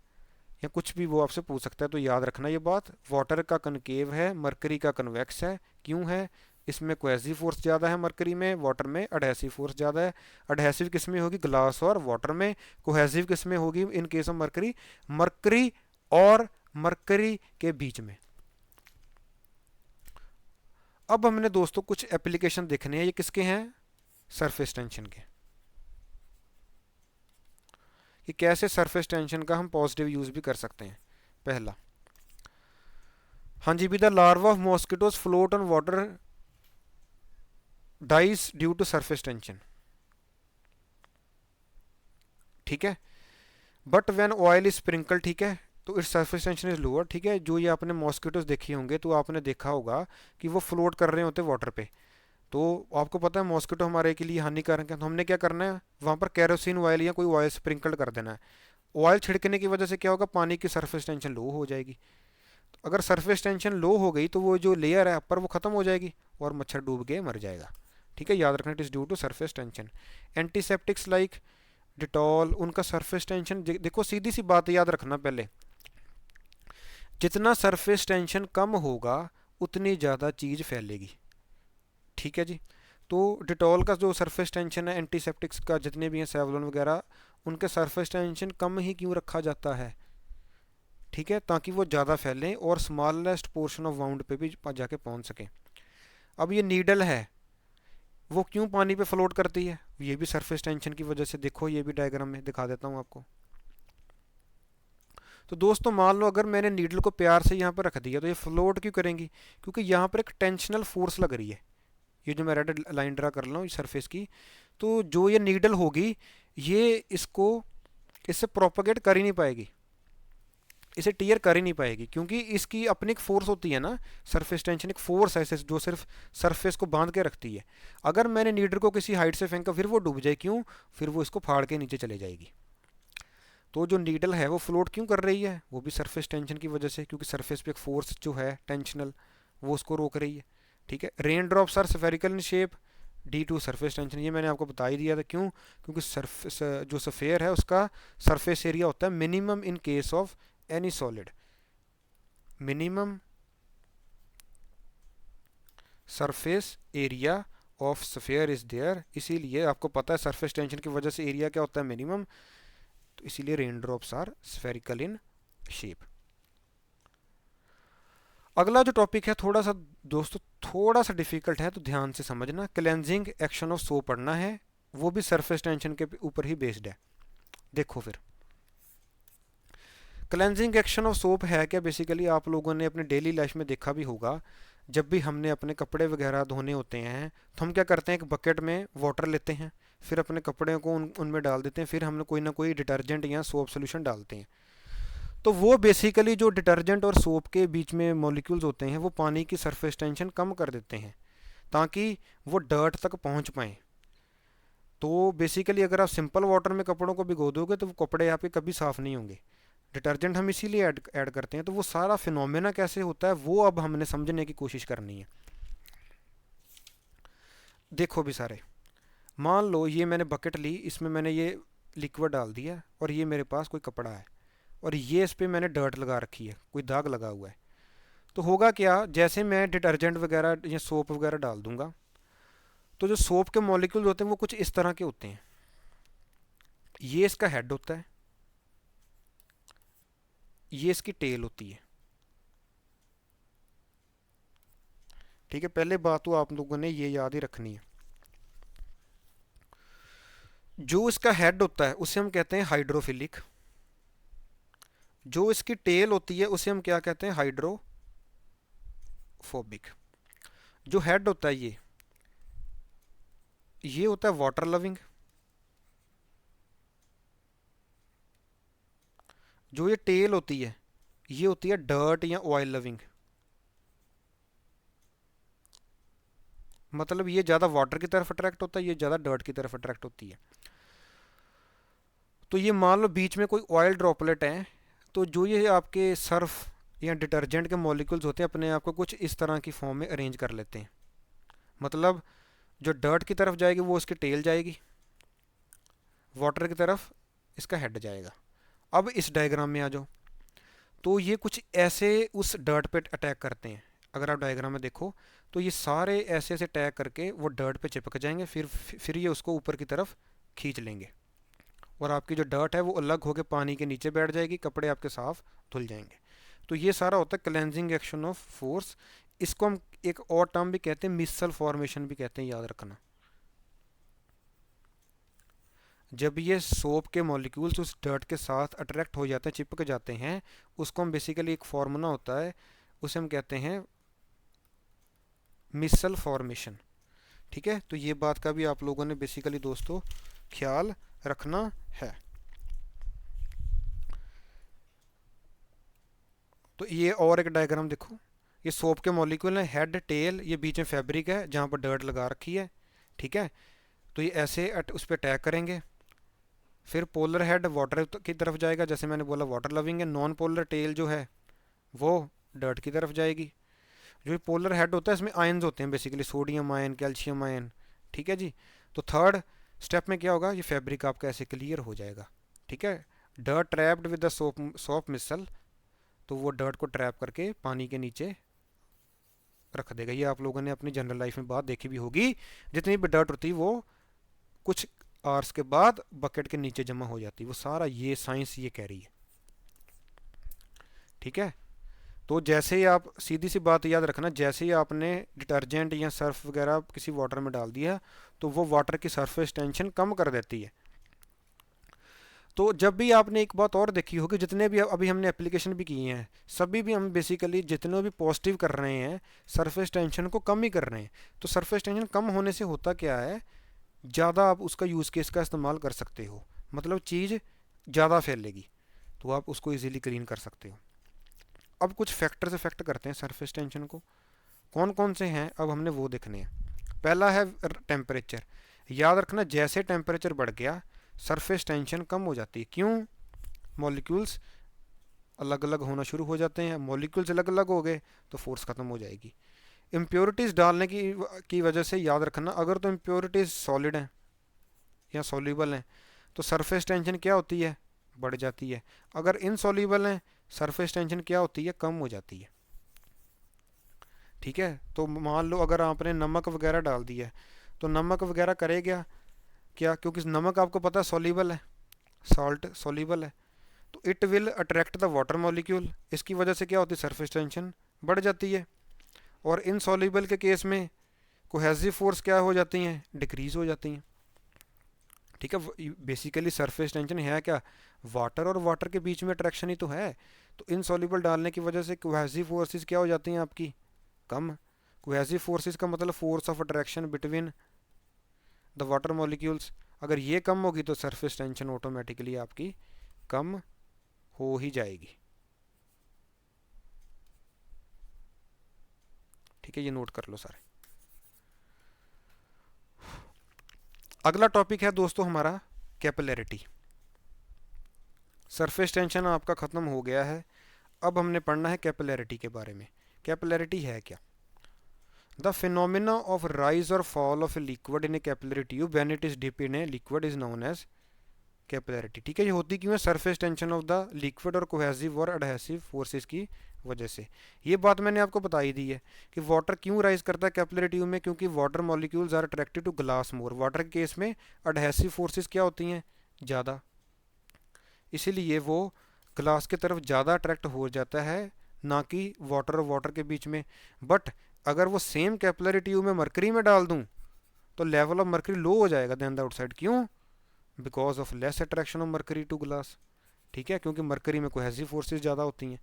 या कुछ भी वो आपसे पूछ सकता है। तो याद रखना ये बात, वाटर का कनकेव है, मरकरी का कन्वेक्स है। क्यों है? इसमें कोहेसिव फोर्स ज़्यादा है मरकरी में, वाटर में अडहेसिव फोर्स ज़्यादा है। अडहेसिव किस में होगी, ग्लास और वाटर में। कोहेसिव किस में होगी इन केस ऑफ मरकरी, मरकरी और मरकरी के बीच में। अब हमने दोस्तों कुछ एप्लीकेशन देखने हैं, ये किसके हैं, सरफेस टेंशन के, कि कैसे सरफेस टेंशन का हम पॉजिटिव यूज भी कर सकते हैं। पहला, हाँ जी भी, the larva of mosquitoes float on water dies due to surface tension. ठीक है, but when oil is sprinkle, ठीक है, तो its surface tension is lower, ठीक है। जो ये आपने मॉस्किटोज देखे होंगे तो आपने देखा होगा कि वो फ्लोट कर रहे होते वाटर पे। तो आपको पता है मॉस्किटो हमारे के लिए हानिकारक है, तो हमने क्या करना है, वहाँ पर कैरोसिन ऑयल या कोई ऑयल स्प्रिंकल कर देना है। ऑयल छिड़कने की वजह से क्या होगा, पानी की सरफेस टेंशन लो हो जाएगी। अगर सरफेस टेंशन लो हो गई तो वो जो लेयर है अपर वो खत्म हो जाएगी और मच्छर डूब के मर जाएगा। ठीक है, याद रखना, it is due to surface tension. Antiseptics like Dettol, उनका सरफेस टेंशन देखो, सीधी सी बात याद रखना पहले, जितना सरफेस टेंशन कम होगा उतनी ज़्यादा चीज़ फैलेगी। ठीक है जी। तो डिटॉल का जो सरफेस टेंशन है, एंटीसेप्टिक्स का जितने भी हैं सेवलॉन वगैरह, उनके सरफेस टेंशन कम ही क्यों रखा जाता है, ठीक है, ताकि वो ज़्यादा फैलें और स्मॉलेस्ट पोर्शन ऑफ वाउंड पे भी जाके पहुंच सकें। अब ये नीडल है, वो क्यों पानी पे फ्लोट करती है, ये भी सरफेस टेंशन की वजह से। देखो ये भी डायग्राम में दिखा देता हूँ आपको। तो दोस्तों मान लो अगर मैंने नीडल को प्यार से यहाँ पर रख दिया तो ये फ्लोट क्यों करेंगी, क्योंकि यहाँ पर एक टेंशनल फोर्स लग रही है। ये जो मैं रेड लाइन ड्रा कर रहा हूँ सरफेस की, तो जो ये नीडल होगी ये इसको इससे प्रोपोगेट कर ही नहीं पाएगी, इसे टीयर कर ही नहीं पाएगी, क्योंकि इसकी अपनी एक फोर्स होती है ना। सरफेस टेंशन एक फोर्स है जो सिर्फ सरफेस को बांध के रखती है। अगर मैंने नीडल को किसी हाइट से फेंका फिर वो डूब जाए, क्यों, फिर वो इसको फाड़ के नीचे चले जाएगी। तो जो नीडल है वो फ्लोट क्यों कर रही है, वो भी सरफेस टेंशन की वजह से, क्योंकि सरफेस पे एक फोर्स जो है टेंशनल वो उसको रोक रही है। ठीक है, rain drops are spherical in shape due to surface tension, ये मैंने आपको बता ही दिया था। क्यों, क्योंकि सरफेस जो सफ़ेयर है उसका सरफेस एरिया होता है minimum in case of any solid, minimum surface area of sphere is there, इसीलिए आपको पता है सरफेस टेंशन की वजह से एरिया क्या होता है, मिनिमम। तो इसीलिए rain drops are spherical in shape. अगला जो टॉपिक है थोड़ा सा दोस्तों थोड़ा सा डिफिकल्ट है, तो ध्यान से समझना। क्लेंजिंग एक्शन ऑफ सोप पढ़ना है, वो भी सरफेस टेंशन के ऊपर ही बेस्ड है। देखो फिर क्लेंजिंग एक्शन ऑफ सोप है क्या, बेसिकली आप लोगों ने अपने डेली लाइफ में देखा भी होगा, जब भी हमने अपने कपड़े वगैरह धोने होते हैं तो हम क्या करते हैं, एक बकेट में वाटर लेते हैं, फिर अपने कपड़े को उनमें डाल देते हैं, फिर हमने कोई ना कोई डिटर्जेंट या सोप सोल्यूशन डालते हैं। तो वो बेसिकली जो डिटर्जेंट और सोप के बीच में मॉलिक्यूल्स होते हैं वो पानी की सरफेस टेंशन कम कर देते हैं ताकि वो डर्ट तक पहुंच पाएँ। तो बेसिकली अगर आप सिंपल वाटर में कपड़ों को भिगो दोगे तो वो कपड़े आपके कभी साफ़ नहीं होंगे। डिटर्जेंट हम इसीलिए ऐड करते हैं। तो वो सारा फिनोमेना कैसे होता है वो अब हमने समझने की कोशिश करनी है। देखो भी सारे, मान लो ये मैंने बकेट ली, इसमें मैंने ये लिक्विड डाल दिया और ये मेरे पास कोई कपड़ा है और ये इस पर मैंने डर्ट लगा रखी है, कोई दाग लगा हुआ है। तो होगा क्या, जैसे मैं डिटर्जेंट वगैरह या सोप वगैरह डाल दूंगा तो जो सोप के मॉलिक्यूल्स होते हैं वो कुछ इस तरह के होते हैं। ये इसका हेड होता है, ये इसकी टेल होती है। ठीक है, पहले बात तो आप लोगों ने ये याद ही रखनी है। जो इसका हेड होता है उसे हम कहते हैं हाइड्रोफिलिक, जो इसकी टेल होती है उसे हम क्या कहते हैं, हाइड्रोफोबिक। जो हेड होता है ये होता है वाटर लविंग। जो ये टेल होती है ये होती है डर्ट या ऑयल लविंग। मतलब ये ज़्यादा वाटर की तरफ अट्रैक्ट होता है, ये ज़्यादा डर्ट की तरफ अट्रैक्ट होती है। तो ये मान लो बीच में कोई ऑयल ड्रॉपलेट है, तो जो ये आपके सर्फ या डिटर्जेंट के मॉलिक्यूल्स होते हैं अपने आप को कुछ इस तरह की फॉर्म में अरेंज कर लेते हैं। मतलब जो डर्ट की तरफ जाएगी वो उसकी टेल जाएगी, वाटर की तरफ इसका हेड जाएगा। अब इस डायग्राम में आ जाओ, तो ये कुछ ऐसे उस डर्ट पे अटैक करते हैं। अगर आप डायग्राम में देखो तो ये सारे ऐसे ऐसे अटैक करके वो डर्ट पे चिपक जाएंगे, फिर ये उसको ऊपर की तरफ खींच लेंगे और आपकी जो डर्ट है वो अलग होकर पानी के नीचे बैठ जाएगी, कपड़े आपके साफ धुल जाएंगे। तो ये सारा होता है क्लेंजिंग एक्शन ऑफ फोर्स। इसको हम एक और टर्म भी कहते हैं, मिसल फॉर्मेशन भी कहते हैं, याद रखना। जब ये सोप के मॉलिक्यूल्स उस डर्ट के साथ अट्रैक्ट हो जाते हैं, चिपक जाते हैं, उसको हम बेसिकली एक फॉर्मूला होता है उसे हम कहते हैं मिसल फॉर्मेशन। ठीक है, तो ये बात का भी आप लोगों ने बेसिकली दोस्तों ख्याल रखना है। तो ये और एक डायग्राम देखो, ये सोप के मॉलिक्यूल हैं, हेड टेल, ये बीच में फैब्रिक है जहाँ पर डर्ट लगा रखी है। ठीक है, तो ये ऐसे उस पर अटैक करेंगे। फिर पोलर हेड वाटर की तरफ जाएगा, जैसे मैंने बोला वाटर लविंग है। नॉन पोलर टेल जो है वो डर्ट की तरफ जाएगी। जो ये पोलर हेड होता है इसमें आयन्स होते हैं basically, sodium ion, calcium ion. ठीक है जी। तो थर्ड स्टेप में क्या होगा, ये फैब्रिक आपका ऐसे क्लियर हो जाएगा। ठीक है, dirt trapped with the soap micelle, तो वो डर्ट को ट्रैप करके पानी के नीचे रख देगा। ये आप लोगों ने अपनी जनरल लाइफ में बात देखी भी होगी, जितनी भी डर्ट होती है वो कुछ आवर्स के बाद बकेट के नीचे जमा हो जाती है। वो सारा ये साइंस ये कह रही है। ठीक है, तो जैसे ही आप, सीधी सी बात याद रखना, जैसे ही आपने डिटर्जेंट या सर्फ वगैरह किसी वाटर में डाल दिया तो वो वाटर की सरफेस टेंशन कम कर देती है। तो जब भी आपने एक बात और देखी होगी, जितने भी अभी हमने एप्लीकेशन भी किए हैं, सभी भी हम बेसिकली जितने भी पॉजिटिव कर रहे हैं सरफेस टेंशन को कम ही कर रहे हैं। तो सरफेस टेंशन कम होने से होता क्या है, ज़्यादा आप उसका यूज़ केस का इस्तेमाल कर सकते हो, मतलब चीज़ ज़्यादा फैलेगी तो आप उसको इजीली क्लीन कर सकते हो। अब कुछ फैक्टर्स इफेक्ट करते हैं सरफेस टेंशन को, कौन कौन से हैं अब हमने वो देखने हैं। पहला है टेम्परेचर। याद रखना, जैसे टेम्परेचर बढ़ गया सरफेस टेंशन कम हो जाती है। क्यों, मॉलिक्यूल्स अलग अलग होना शुरू हो जाते हैं। मॉलिक्यूल्स अलग अलग हो गए तो फोर्स ख़त्म हो जाएगी। इम्प्योरिटीज़ डालने की वजह से याद रखना, अगर तो इम्प्योरिटीज़ सॉलिड हैं या सॉल्यूबल हैं तो सरफेस टेंशन क्या होती है, बढ़ जाती है। अगर इनसॉल्यूबल हैं सरफेस टेंशन क्या होती है, कम हो जाती है। ठीक है, तो मान लो अगर आपने नमक वगैरह डाल दिया है तो नमक वगैरह करेगा क्या, क्योंकि नमक आपको पता है सॉल्यूबल है, सॉल्ट सॉल्यूबल है, तो it will attract the water molecule. इसकी वजह से क्या होती है, सरफेस टेंशन बढ़ जाती है। और इनसॉल्यूबल के केस में कोहेसिव फोर्स क्या हो जाती हैं, डिक्रीज हो जाती हैं। ठीक है, बेसिकली सरफेस टेंशन है क्या, वाटर और वाटर के बीच में अट्रैक्शन ही तो है। तो इनसॉल्यूबल डालने की वजह से कोहेसिव फोर्सेस क्या हो जाती हैं आपकी, कम। कोहेसिव फोर्सेस का मतलब force of attraction between the water molecules, अगर ये कम होगी तो सरफेस टेंशन ऑटोमेटिकली आपकी कम हो ही जाएगी। ठीक है, ये नोट कर लो सारे। अगला टॉपिक है दोस्तों हमारा कैपिलैरिटी। सरफेस टेंशन आपका ख़त्म हो गया है, अब हमने पढ़ना है कैपिलैरिटी के बारे में। कैपिलैरिटी है क्या, द फिनोमिना ऑफ राइज और fall of a liquid in a capillary tube when it is dip in a liquid is known as capillarity. ठीक है, ये होती क्यों है, surface tension of the liquid और कोहेसिव और एडहेसिव फोर्सेस की वजह से। ये बात मैंने आपको बताई दी है कि वाटर क्यों राइज करता है कैपिलरी ट्यूब में, क्योंकि water molecules are attracted to glass more. Water के केस में एडहेसिव फोर्सेस क्या होती हैं, ज़्यादा, इसीलिए वो ग्लास की तरफ ज़्यादा अट्रैक्ट हो जाता है, ना कि वाटर और वाटर के बीच में। बट अगर वो सेम कैपिलरी ट्यूब में मरकरी में डाल दूं तो लेवल ऑफ मरकरी लो हो जाएगा देन द आउटसाइड। क्यों, because of less attraction of mercury to glass. ठीक है, क्योंकि मरकरी में कोहेसिव फोर्सेस ज़्यादा होती हैं।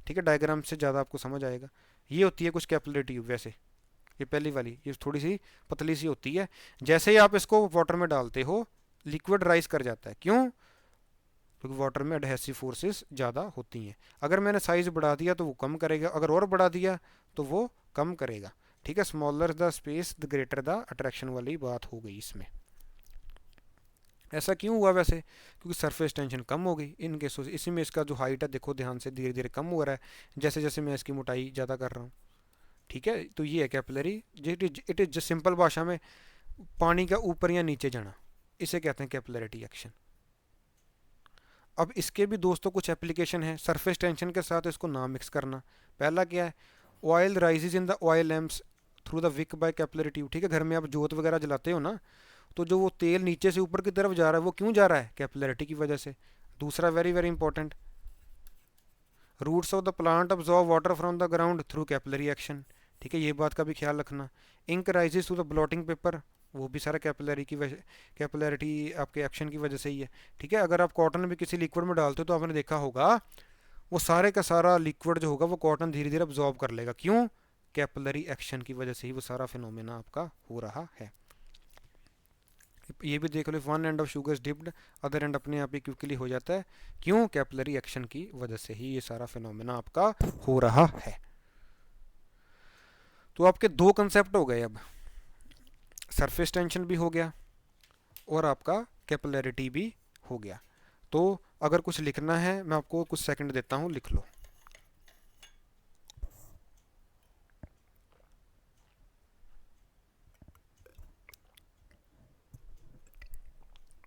ठीक है, डायग्राम से ज़्यादा आपको समझ आएगा। ये होती है कुछ कैपिलरी ट्यूब। वैसे ये पहली वाली ये थोड़ी सी पतली सी होती है, जैसे ही आप इसको वाटर में डालते हो लिक्विड राइज कर जाता है। क्यों, क्योंकि वाटर में एडहेसिव फोर्सेस ज़्यादा होती हैं। अगर मैंने साइज़ बढ़ा दिया तो वो कम करेगा, अगर और बढ़ा दिया तो वो कम करेगा। ठीक है, smaller the space the greater the attraction वाली बात हो गई इसमें। ऐसा क्यों हुआ वैसे, क्योंकि सरफेस टेंशन कम हो गई इन केसों से। इसी में इसका जो हाइट है देखो ध्यान से, धीरे धीरे कम हो रहा है जैसे जैसे मैं इसकी मोटाई ज़्यादा कर रहा हूँ। ठीक है, तो ये है कैपिलरी। इट इज सिंपल भाषा में पानी का ऊपर या नीचे जाना, इसे कहते हैं कैपिलरिटी एक्शन। अब इसके भी दोस्तों कुछ एप्लीकेशन है, सरफेस टेंशन के साथ इसको ना मिक्स करना। पहला क्या है, oil rises in the oil lamps through the wick by capillary tube. ठीक है, घर में आप जोत वगैरह जलाते हो ना, तो जो वो तेल नीचे से ऊपर की तरफ जा रहा है वो क्यों जा रहा है, कैपिलरिटी की वजह से। दूसरा very very important, roots of the plant absorb water from the ground through capillary action. ठीक है, ये बात का भी ख्याल रखना। Ink rises to the blotting paper, वो भी सारा कैपिलरी की वजह, कैपिलरिटी आपके एक्शन की वजह से ही है। ठीक है, अगर आप कॉटन भी किसी लिक्विड में डालते हो तो आपने देखा होगा वो सारे का सारा लिक्विड जो होगा वो कॉटन धीरे धीरे अब्जॉर्ब कर लेगा। क्यों, कैपिलरी एक्शन की वजह से ही वो सारा फिनोमेना आपका हो रहा है। ये भी देख लो, one end of sugar dipped, other end अपने आप ही क्विकली हो जाता है। क्यों? कैपिलरी एक्शन की वजह से ही ये सारा फिनोमेना आपका हो रहा है। तो आपके दो कंसेप्ट हो गए अब, सरफेस टेंशन भी हो गया और आपका कैपिलरिटी भी हो गया। तो अगर कुछ लिखना है मैं आपको कुछ सेकंड देता हूँ, लिख लो।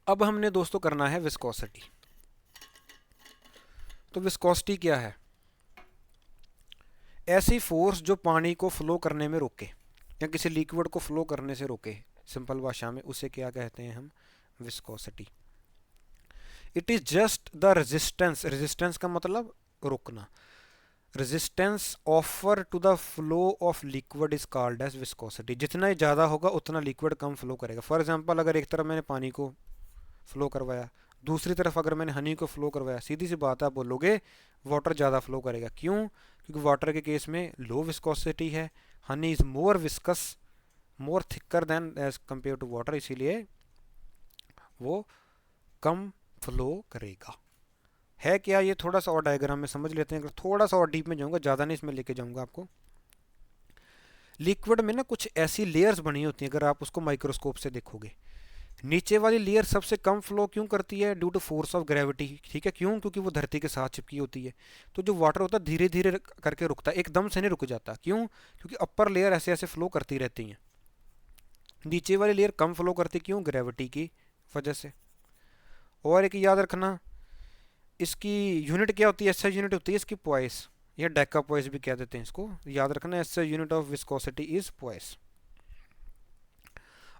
अब हमने दोस्तों करना है विस्कोसिटी। तो विस्कोसिटी क्या है? ऐसी फोर्स जो पानी को फ्लो करने में रोके या किसी लिक्विड को फ्लो करने से रोके, सिंपल भाषा में उसे क्या कहते हैं हम? Viscosity. It is just the resistance, resistance का मतलब रोकना, resistance offer to the flow of liquid is called as viscosity. जितना ही ज़्यादा होगा उतना लिक्विड कम फ्लो करेगा। फॉर एग्जांपल, अगर एक तरफ मैंने पानी को फ्लो करवाया, दूसरी तरफ अगर मैंने हनी को फ्लो करवाया, सीधी सी बात है, आप बोलोगे वाटर ज़्यादा फ्लो करेगा। क्यों? क्योंकि वाटर के केस में लो विस्कोसिटी है, honey is more viscous, more thicker than as compare to water, इसीलिए वो कम फ्लो करेगा। है क्या ये? थोड़ा सा और डायग्राम में समझ लेते हैं, अगर थोड़ा सा और डीप में जाऊंगा, ज़्यादा नहीं इसमें लेके जाऊंगा आपको। लिक्विड में ना कुछ ऐसी लेयर्स बनी होती हैं, अगर आप उसको माइक्रोस्कोप से देखोगे, नीचे वाली लेयर सबसे कम फ्लो क्यों करती है? Due to force of gravity. ठीक है, क्यों? क्योंकि वो धरती के साथ चिपकी होती है। तो जो वाटर होता है धीरे धीरे करके रुकता है, एकदम से नहीं रुक जाता। क्यों? क्योंकि अपर लेयर ऐसे ऐसे फ्लो करती रहती हैं, नीचे वाली लेयर कम फ्लो करती। क्यों? ग्रेविटी की वजह से। और एक याद रखना, इसकी यूनिट क्या होती है? एसआई यूनिट होती है इसकी पॉइस, या डेका पॉइस भी कह देते हैं इसको, याद रखना। SI unit of viscosity is poised.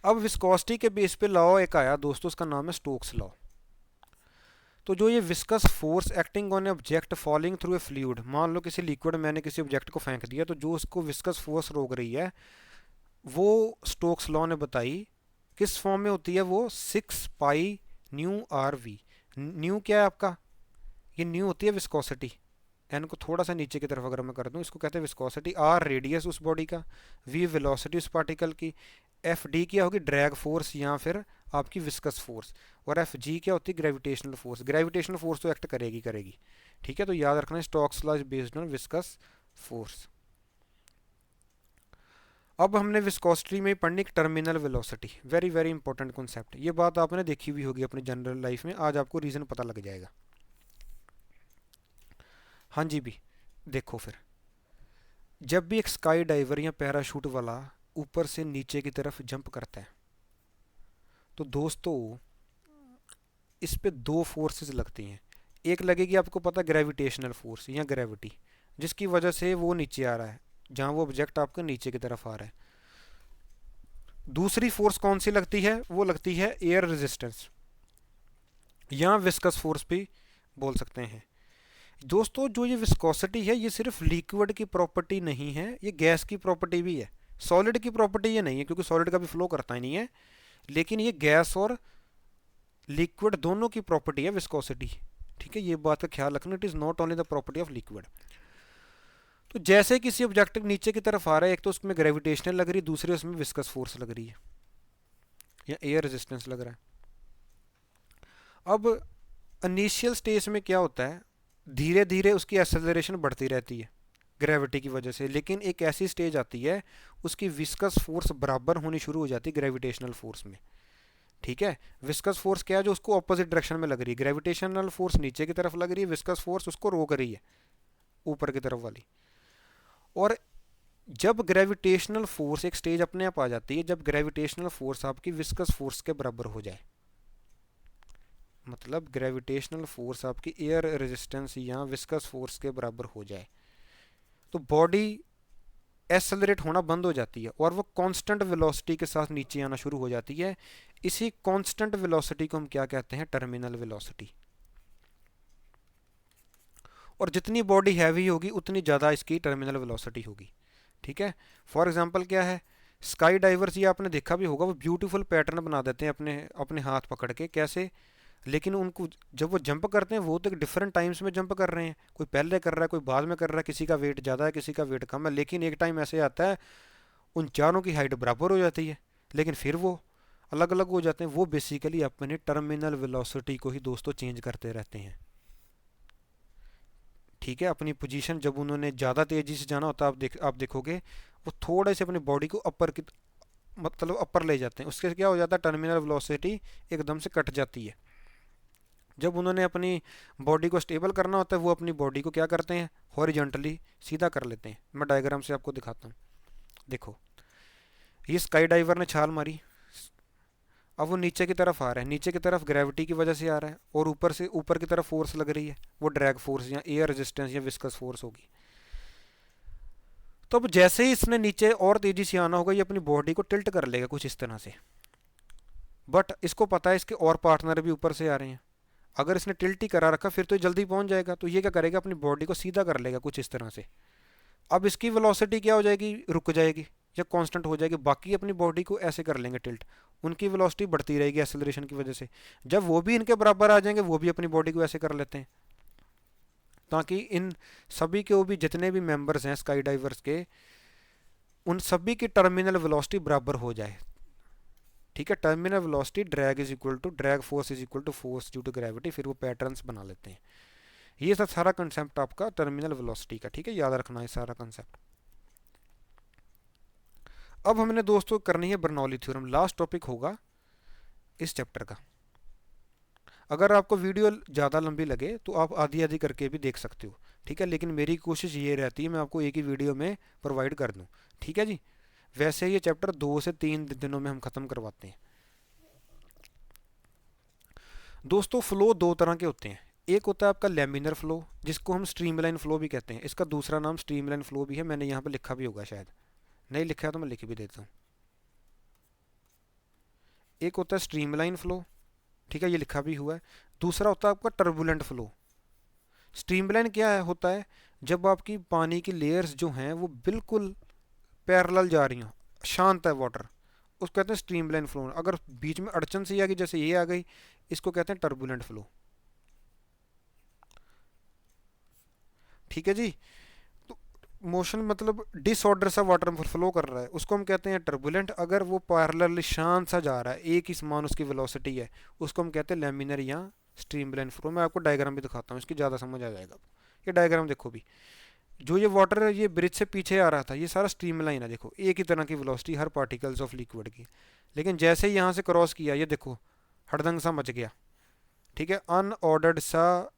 अब विस्कोसिटी के बेस पे लॉ एक आया दोस्तों, उसका नाम है स्टोक्स लॉ। तो जो ये viscous force acting on A object falling through a fluid, मान लो किसी लिक्विड मैंने किसी ऑब्जेक्ट को फेंक दिया, तो जो उसको विस्कस फोर्स रोक रही है वो स्टोक्स लॉ ने बताई। किस फॉर्म में होती है वो? 6 pi nu r v. Nu क्या है आपका? ये न्यू होती है विस्कोसिटी। एन को थोड़ा सा नीचे की तरफ अगर मैं कर दूं, इसको कहते हैं विस्कोसिटी। आर रेडियस उस बॉडी का, वी वेलोसिटी उस पार्टिकल की, एफ डी क्या होगी? ड्रैग फोर्स या फिर आपकी विस्कस फोर्स, और एफ जी क्या होती है? Gravitational force. ग्रेविटेशनल फोर्स तो एक्ट करेगी करेगी। ठीक है, तो याद रखना Stokes law is based on viscous force. अब हमने विस्कोसिटी में पढ़नी terminal velocity, very very important concept. ये बात आपने देखी हुई होगी अपनी जनरल लाइफ में, आज आपको रीजन पता लग जाएगा। हाँ जी भी, देखो फिर, जब भी एक स्काई डाइवर या पैराशूट वाला ऊपर से नीचे की तरफ जंप करता है, तो दोस्तों इस पे दो फोर्सेस लगती हैं। एक लगेगी आपको पता, ग्रेविटेशनल फोर्स या ग्रेविटी, जिसकी वजह से वो नीचे आ रहा है, जहाँ वो ऑब्जेक्ट आपके नीचे की तरफ आ रहा है। दूसरी फोर्स कौन सी लगती है? वो लगती है एयर रेजिस्टेंस या विस्कस फोर्स भी बोल सकते हैं। दोस्तों जो ये विस्कोसिटी है, ये सिर्फ लिक्विड की प्रॉपर्टी नहीं है, ये गैस की प्रॉपर्टी भी है। सॉलिड की प्रॉपर्टी ये नहीं है, क्योंकि सॉलिड का भी फ्लो करता ही नहीं है, लेकिन ये गैस और लिक्विड दोनों की प्रॉपर्टी है विस्कोसिटी। ठीक है, ये बात का ख्याल रखना, it is not only the property of liquid. तो जैसे किसी ऑब्जेक्ट नीचे की तरफ आ रहा है, एक तो उसमें ग्रेविटेशनल लग रही है, दूसरे उसमें विस्कस फोर्स लग रही है या एयर रेजिस्टेंस लग रहा है। अब इनिशियल स्टेज में क्या होता है? धीरे धीरे उसकी एक्सेलरेशन बढ़ती रहती है ग्रेविटी की वजह से, लेकिन एक ऐसी स्टेज आती है उसकी विस्कस फोर्स बराबर होनी शुरू हो जाती है ग्रेविटेशनल फोर्स में। ठीक है, विस्कस फोर्स क्या है? जो उसको ऑपोजिट डायरेक्शन में लग रही है। ग्रेविटेशनल फोर्स नीचे की तरफ लग रही है, विस्कस फोर्स उसको रोक रही है ऊपर की तरफ वाली। और जब ग्रेविटेशनल फोर्स, एक स्टेज अपने आप आ जाती है जब ग्रेविटेशनल फोर्स आपकी विस्कस फोर्स के बराबर हो जाए, मतलब ग्रेविटेशनल फोर्स आपकी एयर रेजिस्टेंस या विस्कस फोर्स के बराबर हो जाए, तो बॉडी एक्सेलरेट होना बंद हो जाती है और वो कांस्टेंट वेलोसिटी के साथ नीचे आना शुरू हो जाती है। इसी कांस्टेंट वेलोसिटी को हम क्या कहते हैं? Terminal velocity. और जितनी बॉडी हैवी होगी उतनी ज़्यादा इसकी टर्मिनल वेलोसिटी होगी। ठीक है, फॉर एग्जांपल क्या है? स्काई डाइवर्स, ये आपने देखा भी होगा, वो ब्यूटीफुल पैटर्न बना देते हैं अपने अपने हाथ पकड़ के। कैसे? लेकिन उनको जब वो जंप करते हैं, वो तो डिफरेंट टाइम्स में जंप कर रहे हैं, कोई पहले कर रहा है, कोई बाद में कर रहा है, किसी का वेट ज़्यादा है, किसी का वेट कम है, लेकिन एक टाइम ऐसे आता है उन चारों की हाइट बराबर हो जाती है, लेकिन फिर वो अलग अलग हो जाते हैं, वो बेसिकली अपने टर्मिनल वेलोसिटी को ही दोस्तों चेंज करते रहते हैं। ठीक है, अपनी पोजीशन जब उन्होंने ज़्यादा तेज़ी से जाना होता है, आप देखोगे वो थोड़े से अपनी बॉडी को अपर की मतलब अपर ले जाते हैं, उसके क्या हो जाता है, टर्मिनल वेलोसिटी एकदम से कट जाती है। जब उन्होंने अपनी बॉडी को स्टेबल करना होता है, वो अपनी बॉडी को क्या करते हैं, हॉरिजॉन्टली सीधा कर लेते हैं। मैं डायग्राम से आपको दिखाता हूँ। देखो, ये स्काई डाइवर ने छाल मारी, अब वो नीचे की तरफ आ रहा है, नीचे की तरफ ग्रेविटी की वजह से आ रहा है, और ऊपर से ऊपर की तरफ फोर्स लग रही है, वो ड्रैग फोर्स या एयर रेजिस्टेंस या विस्कस फोर्स होगी। तो अब जैसे ही इसने नीचे और तेजी से आना होगा, ये अपनी बॉडी को टिल्ट कर लेगा कुछ इस तरह से। बट इसको पता है इसके और पार्टनर भी ऊपर से आ रहे हैं, अगर इसने टिल्ट ही करा रखा फिर तो जल्दी पहुंच जाएगा, तो ये क्या करेगा, अपनी बॉडी को सीधा कर लेगा कुछ इस तरह से। अब इसकी वेलोसिटी क्या हो जाएगी, रुक जाएगी या कांस्टेंट हो जाएगी, बाकी अपनी बॉडी को ऐसे कर लेंगे टिल्ट, उनकी वेलोसिटी बढ़ती रहेगी एक्सेलरेशन की वजह से। जब वो भी इनके बराबर आ जाएंगे, वो भी अपनी बॉडी को ऐसे कर लेते हैं, ताकि इन सभी के वो भी जितने भी मेंबर्स हैं स्काई डाइवर्स के, उन सभी की टर्मिनल वेलोसिटी बराबर हो जाए। ठीक है, terminal velocity drag is equal to drag force is equal to force due to gravity, फिर वो पैटर्न्स बना लेते हैं। ये सब सारा कंसेप्ट आपका टर्मिनल वेलोसिटी का, ठीक है, याद रखना है सारा कंसेप्ट। अब हमने दोस्तों करनी है बर्नौली थ्योरम, लास्ट टॉपिक होगा इस चैप्टर का। अगर आपको वीडियो ज़्यादा लंबी लगे तो आप आधी आधी करके भी देख सकते हो, ठीक है, लेकिन मेरी कोशिश ये रहती है मैं आपको एक ही वीडियो में प्रोवाइड कर दूँ। ठीक है जी, वैसे ये चैप्टर 2 से 3 दिनों में हम ख़त्म करवाते हैं। दोस्तों फ्लो दो तरह के होते हैं, एक होता है आपका लैमिनर फ्लो, जिसको हम स्ट्रीमलाइन फ्लो भी कहते हैं, इसका दूसरा नाम स्ट्रीमलाइन फ्लो भी है, मैंने यहाँ पर लिखा भी होगा, शायद नहीं लिखा है तो मैं लिख भी देता हूँ। एक होता है स्ट्रीमलाइन फ्लो, ठीक है, ये लिखा भी हुआ है। दूसरा होता है आपका टर्बुलेंट फ्लो। स्ट्रीमलाइन क्या है, होता है जब आपकी पानी की लेयर्स जो हैं वो बिल्कुल पैरेलल जा रही हों, शांत है वाटर, उसको कहते हैं स्ट्रीमलाइन फ्लो। अगर बीच में अड़चन सी आ गई, जैसे ये आ गई, इसको कहते हैं टर्बुलेंट फ्लो। ठीक है जी, तो मोशन मतलब डिसऑर्डर सा वाटर फ्लो कर रहा है, उसको हम कहते हैं टर्बुलेंट। अगर वो पैरेलल शांत सा जा रहा है, एक ही समान उसकी वेलोसिटी है, उसको हम कहते हैं लैमिनर या स्ट्रीमलाइन फ्लो। मैं आपको डायग्राम भी दिखाता हूँ, इसकी ज़्यादा समझ आ जाएगा। ये डायग्राम देखो भी, जो ये वाटर है ये ब्रिज से पीछे आ रहा था, ये सारा स्ट्रीमलाइन है, देखो एक ही तरह की velocity her particles of liquid की। लेकिन जैसे ही यहाँ से क्रॉस किया, ये देखो हड़दंग सा मच गया, ठीक है, अनऑर्डर्ड सा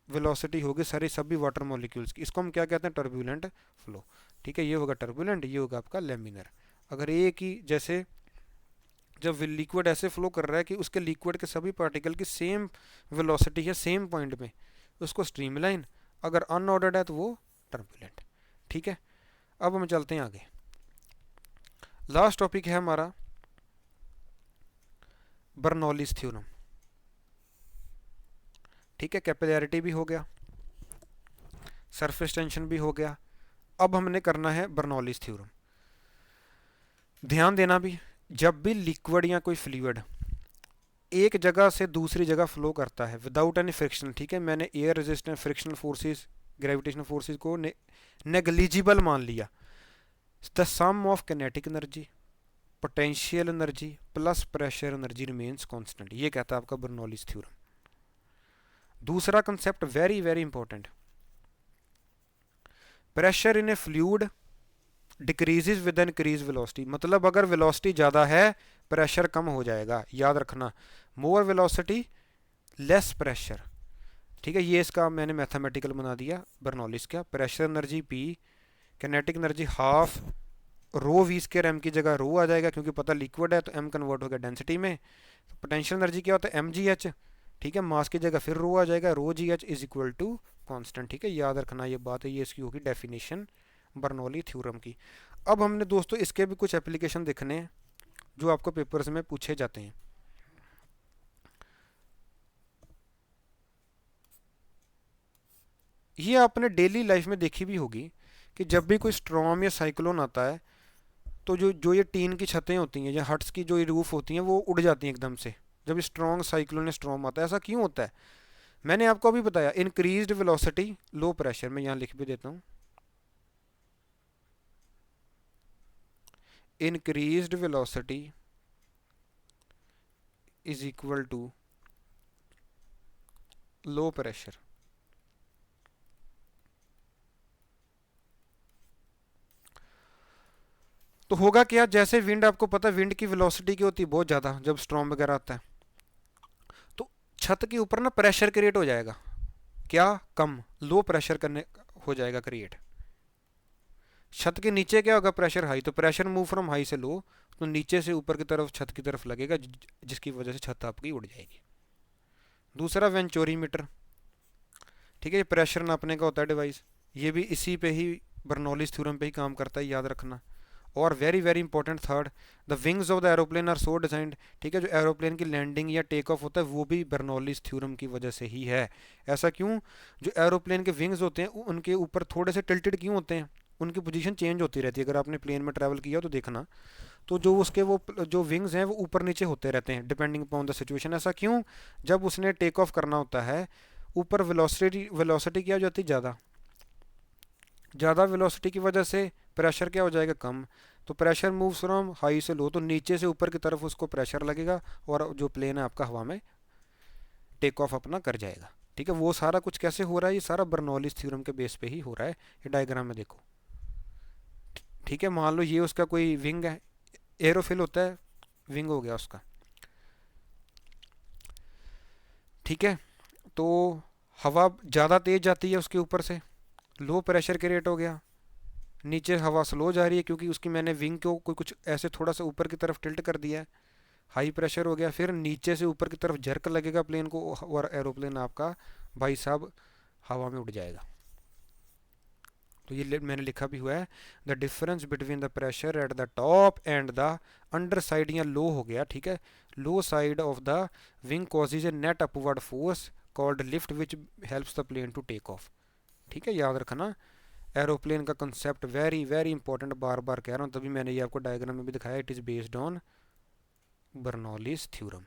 वेलोसिटी होगी सारी सभी वाटर मॉलिक्यूल्स की, इसको हम क्या कहते हैं, टर्बुलेंट फ्लो। ठीक है, ये होगा टर्बुलेंट, ये होगा आपका लेमिनर। अगर एक ही जैसे जब लिक्विड ऐसे फ्लो कर रहा है कि उसके लिक्विड के सभी पार्टिकल की सेम वेलोसिटी है सेम पॉइंट में, उसको स्ट्रीमलाइन। अगर अनऑर्डर्ड है तो वो टर्बुलेंट। ठीक है, अब हम चलते हैं आगे। लास्ट टॉपिक है हमारा बर्नौलीज थ्योरम। ठीक है, कैपिलैरिटी भी हो गया, सरफेस टेंशन भी हो गया, अब हमने करना है बर्नौलीज थ्योरम। ध्यान देना भी, जब भी लिक्विड या कोई फ्लूइड एक जगह से दूसरी जगह फ्लो करता है विदाउट एनी फ्रिक्शन, ठीक है, मैंने air resistance, frictional forces, gravitational forces को नेग्लिजिबल मान लिया, the sum of kinetic energy, potential energy plus pressure energy remains constant, ये कहता है आपका बर्नौलीज थ्योरम। दूसरा concept very very important, pressure in a fluid decreases with increase velocity, मतलब अगर वेलोसिटी ज़्यादा है प्रेशर कम हो जाएगा, याद रखना, मोर वेलोसिटी लेस प्रेशर। ठीक है, ये इसका मैंने मैथमेटिकल बना दिया बर्नौलीज का। Pressure energy P, kinetic energy half rho v square M की जगह रो आ जाएगा, क्योंकि पता लिक्विड है तो एम कन्वर्ट हो गया डेंसिटी में। पोटेंशियल एनर्जी क्या होता है, एम जी एच, ठीक है, मास की जगह फिर रो आ जाएगा, rho g H is equal to constant. ठीक है, याद रखना ये बात है, ये इसकी होगी डेफिनेशन बर्नौली थ्योरम की। अब हमने दोस्तों इसके भी कुछ एप्लीकेशन देखने हैं जो आपको पेपर्स में पूछे जाते हैं। ये आपने डेली लाइफ में देखी भी होगी कि जब भी कोई स्ट्रॉम या साइक्लोन आता है, तो जो जो ये टीन की छतें होती हैं या हट्स की जो ये रूफ होती हैं वो उड़ जाती हैं एकदम से जब ये स्ट्रॉन्ग साइक्लोन या स्ट्रॉम आता है। ऐसा क्यों होता है, मैंने आपको अभी बताया, इंक्रीज्ड वेलोसिटी लो प्रेशर, मैं यहाँ लिख भी देता हूँ, increased velocity is equal to low pressure. तो होगा क्या, जैसे विंड, आपको पता है विंड की वेलोसिटी की होती है बहुत ज़्यादा जब स्टॉर्म वगैरह आता है, तो छत के ऊपर ना प्रेशर क्रिएट हो जाएगा, क्या, कम, लो प्रेशर करने हो जाएगा क्रिएट। छत के नीचे क्या होगा, प्रेशर हाई, तो प्रेशर मूव फ्रॉम हाई से लो, तो नीचे से ऊपर की तरफ छत की तरफ लगेगा, जिसकी वजह से छत आपकी उड़ जाएगी। दूसरा वेंचोरीमीटर, ठीक है, ये प्रेशर नापने का होता है डिवाइस, ये भी इसी पे ही, बर्नौलीज थ्योरम पे ही काम करता है, याद रखना। और very very important third, the wings of the aeroplane are so designed, ठीक है, जो एरोप्लेन की लैंडिंग या टेक ऑफ होता है वो भी बर्नौलीज थ्योरम की वजह से ही है। ऐसा क्यों, जो एरोप्लेन के विंग्स होते हैं उनके ऊपर थोड़े से टिल्टेड क्यों होते हैं, उनकी पोजीशन चेंज होती रहती है, अगर आपने प्लेन में ट्रैवल किया तो देखना, तो जो उसके वो जो विंग्स हैं वो ऊपर नीचे होते रहते हैं डिपेंडिंग अपॉन द सिचुएशन। ऐसा क्यों, जब उसने टेक ऑफ करना होता है ऊपर वेलोसिटी वेलोसिटी क्या हो जाती है, ज़्यादा, ज़्यादा वेलोसिटी की वजह से प्रेशर क्या हो जाएगा, कम, तो प्रेशर मूव फ्रॉम हाई से लो, तो नीचे से ऊपर की तरफ उसको प्रेशर लगेगा और जो प्लेन है आपका हवा में टेक ऑफ अपना कर जाएगा। ठीक है, वो सारा कुछ कैसे हो रहा है, ये सारा बर्नौलीज थ्योरम के बेस पे ही हो रहा है, ये डायग्राम में देखो। ठीक है, मान लो ये उसका कोई विंग है, एरोफिल होता है, विंग हो गया उसका। ठीक है, तो हवा ज़्यादा तेज़ जाती है उसके ऊपर से, लो प्रेशर क्रिएट हो गया, नीचे हवा स्लो जा रही है क्योंकि उसकी मैंने विंग को कोई कुछ ऐसे थोड़ा सा ऊपर की तरफ टिल्ट कर दिया है, हाई प्रेशर हो गया, फिर नीचे से ऊपर की तरफ जर्क लगेगा प्लेन को और एरोप्लेन आपका भाई साहब हवा में उड़ जाएगा। तो ये मैंने लिखा भी हुआ है, the difference between the pressure at the top and the underside, या लो हो गया, ठीक है, low side of the wing causes a net upward force called lift which helps the plane to take off. ठीक है, याद रखना एरोप्लेन का कंसेप्ट वेरी वेरी इंपॉर्टेंट, बार बार कह रहा हूँ, तभी मैंने ये आपको डायग्राम में भी दिखाया, it is based on Bernoulli's theorem.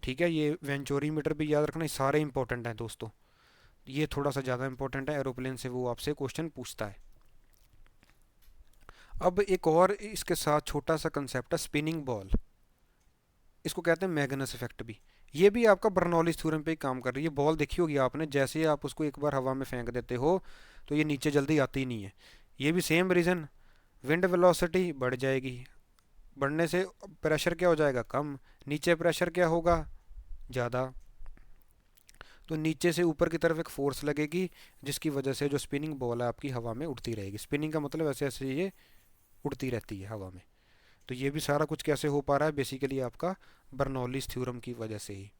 ठीक है, ये वेंचोरी मीटर भी याद रखना, ये सारे इंपॉर्टेंट हैं दोस्तों, ये थोड़ा सा ज़्यादा इंपॉर्टेंट है, एरोप्लेन से वो आपसे क्वेश्चन पूछता है। अब एक और इसके साथ छोटा सा कंसेप्ट है, स्पिनिंग बॉल, इसको कहते हैं मैग्नस इफेक्ट भी, ये भी आपका बर्नौलीज थ्योरम पे ही काम कर रही है। बॉल देखी होगी आपने, जैसे ही आप उसको एक बार हवा में फेंक देते हो तो ये नीचे जल्दी आती ही नहीं है, ये भी सेम रीज़न, विंड वेलोसिटी बढ़ जाएगी, बढ़ने से प्रेशर क्या हो जाएगा, कम, नीचे प्रेशर क्या होगा, ज़्यादा, तो नीचे से ऊपर की तरफ एक फोर्स लगेगी जिसकी वजह से जो स्पिनिंग बॉल है आपकी हवा में उड़ती रहेगी। स्पिनिंग का मतलब ऐसे ऐसे ये उड़ती रहती है हवा में। तो ये भी सारा कुछ कैसे हो पा रहा है, बेसिकली आपका बर्नौलीज थ्योरम की वजह से ही।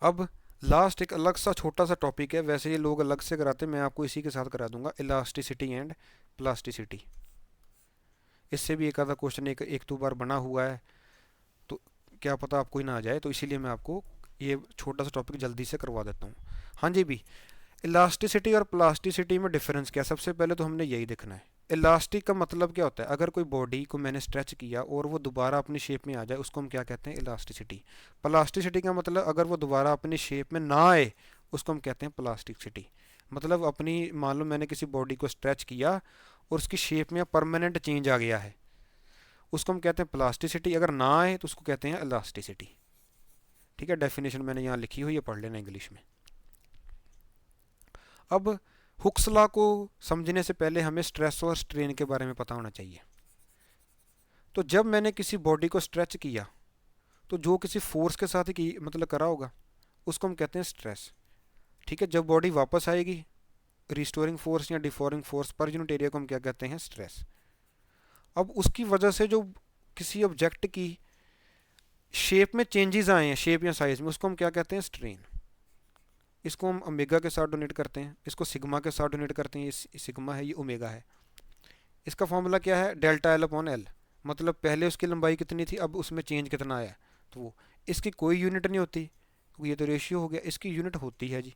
अब लास्ट एक अलग सा छोटा सा टॉपिक है, वैसे ये लोग अलग से कराते हैं, मैं आपको इसी के साथ करा दूंगा, इलास्टिसिटी एंड प्लास्टिसिटी। इससे भी एक आधा क्वेश्चन एक दो बार बना हुआ है, तो क्या पता आपको ही ना आ जाए, तो इसीलिए मैं आपको ये छोटा सा टॉपिक जल्दी से करवा देता हूँ। हाँ जी भी, इलास्टिसिटी और प्लास्टिसिटी में डिफरेंस क्या है, सबसे पहले तो हमने यही देखना है। इलास्टिक का मतलब क्या होता है, अगर कोई बॉडी को मैंने स्ट्रेच किया और वो दोबारा अपनी शेप में आ जाए उसको हम क्या कहते हैं, इलास्टिसिटी। प्लास्टिसिटी का मतलब अगर वो दोबारा अपनी शेप में ना आए उसको हम कहते हैं प्लास्टिसिटी। मतलब अपनी, मान लो मैंने किसी बॉडी को स्ट्रेच किया और उसकी शेप में परमानेंट चेंज आ गया है, उसको हम कहते हैं प्लास्टिसिटी, अगर ना आए तो उसको कहते हैं इलास्टिसिटी। ठीक है, डेफिनेशन मैंने यहाँ लिखी हुई है, पढ़ लेना इंग्लिश में। अब हुक्स लॉ को समझने से पहले हमें स्ट्रेस और स्ट्रेन के बारे में पता होना चाहिए। तो जब मैंने किसी बॉडी को स्ट्रेच किया तो जो किसी फोर्स के साथ ही मतलब करा होगा उसको हम कहते हैं स्ट्रेस। ठीक है, जब बॉडी वापस आएगी, रिस्टोरिंग फोर्स या डिफोरिंग फोर्स पर यूनिट एरिया को हम क्या कहते हैं, स्ट्रेस। अब उसकी वजह से जो किसी ऑब्जेक्ट की शेप में चेंजेस आए हैं, शेप या साइज में, उसको हम क्या कहते हैं, स्ट्रेन। इसको हम ओमेगा के साथ डोनेट करते हैं, इसको सिग्मा के साथ डोनेट करते हैं, ये सिग्मा है, ये ओमेगा है। इसका फॉर्मूला क्या है, डेल्टा एल अपॉन एल, मतलब पहले उसकी लंबाई कितनी थी, अब उसमें चेंज कितना आया, तो वो, इसकी कोई यूनिट नहीं होती, ये तो रेशियो हो गया, इसकी यूनिट होती है जी,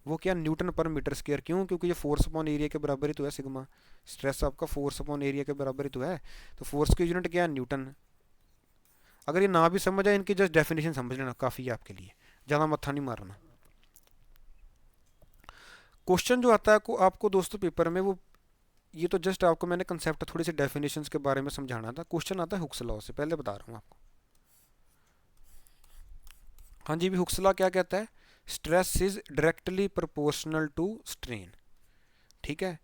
वो क्या, न्यूटन पर मीटर स्क्वायर। क्यों, क्योंकि ये फोर्स अपॉन एरिया के बराबर ही तो है सिग्मा, स्ट्रेस आपका फोर्स अपॉन एरिया के बराबर ही तो है, तो फोर्स की यूनिट क्या है, न्यूटन। अगर ये ना भी समझ आए, इनकी जस्ट डेफिनेशन समझ लेना काफ़ी है आपके लिए, ज़्यादा मत्था नहीं मारना। क्वेश्चन जो आता है को आपको दोस्तों पेपर में, वो ये तो जस्ट आपको मैंने कंसेप्ट थोड़ी सी डेफिनेशंस के बारे में समझाना था। क्वेश्चन आता है हुक्स लॉ से, पहले बता रहा हूँ आपको। हाँ जी, भी हुक्स लॉ क्या कहता है? Stress is directly proportional to strain. ठीक है,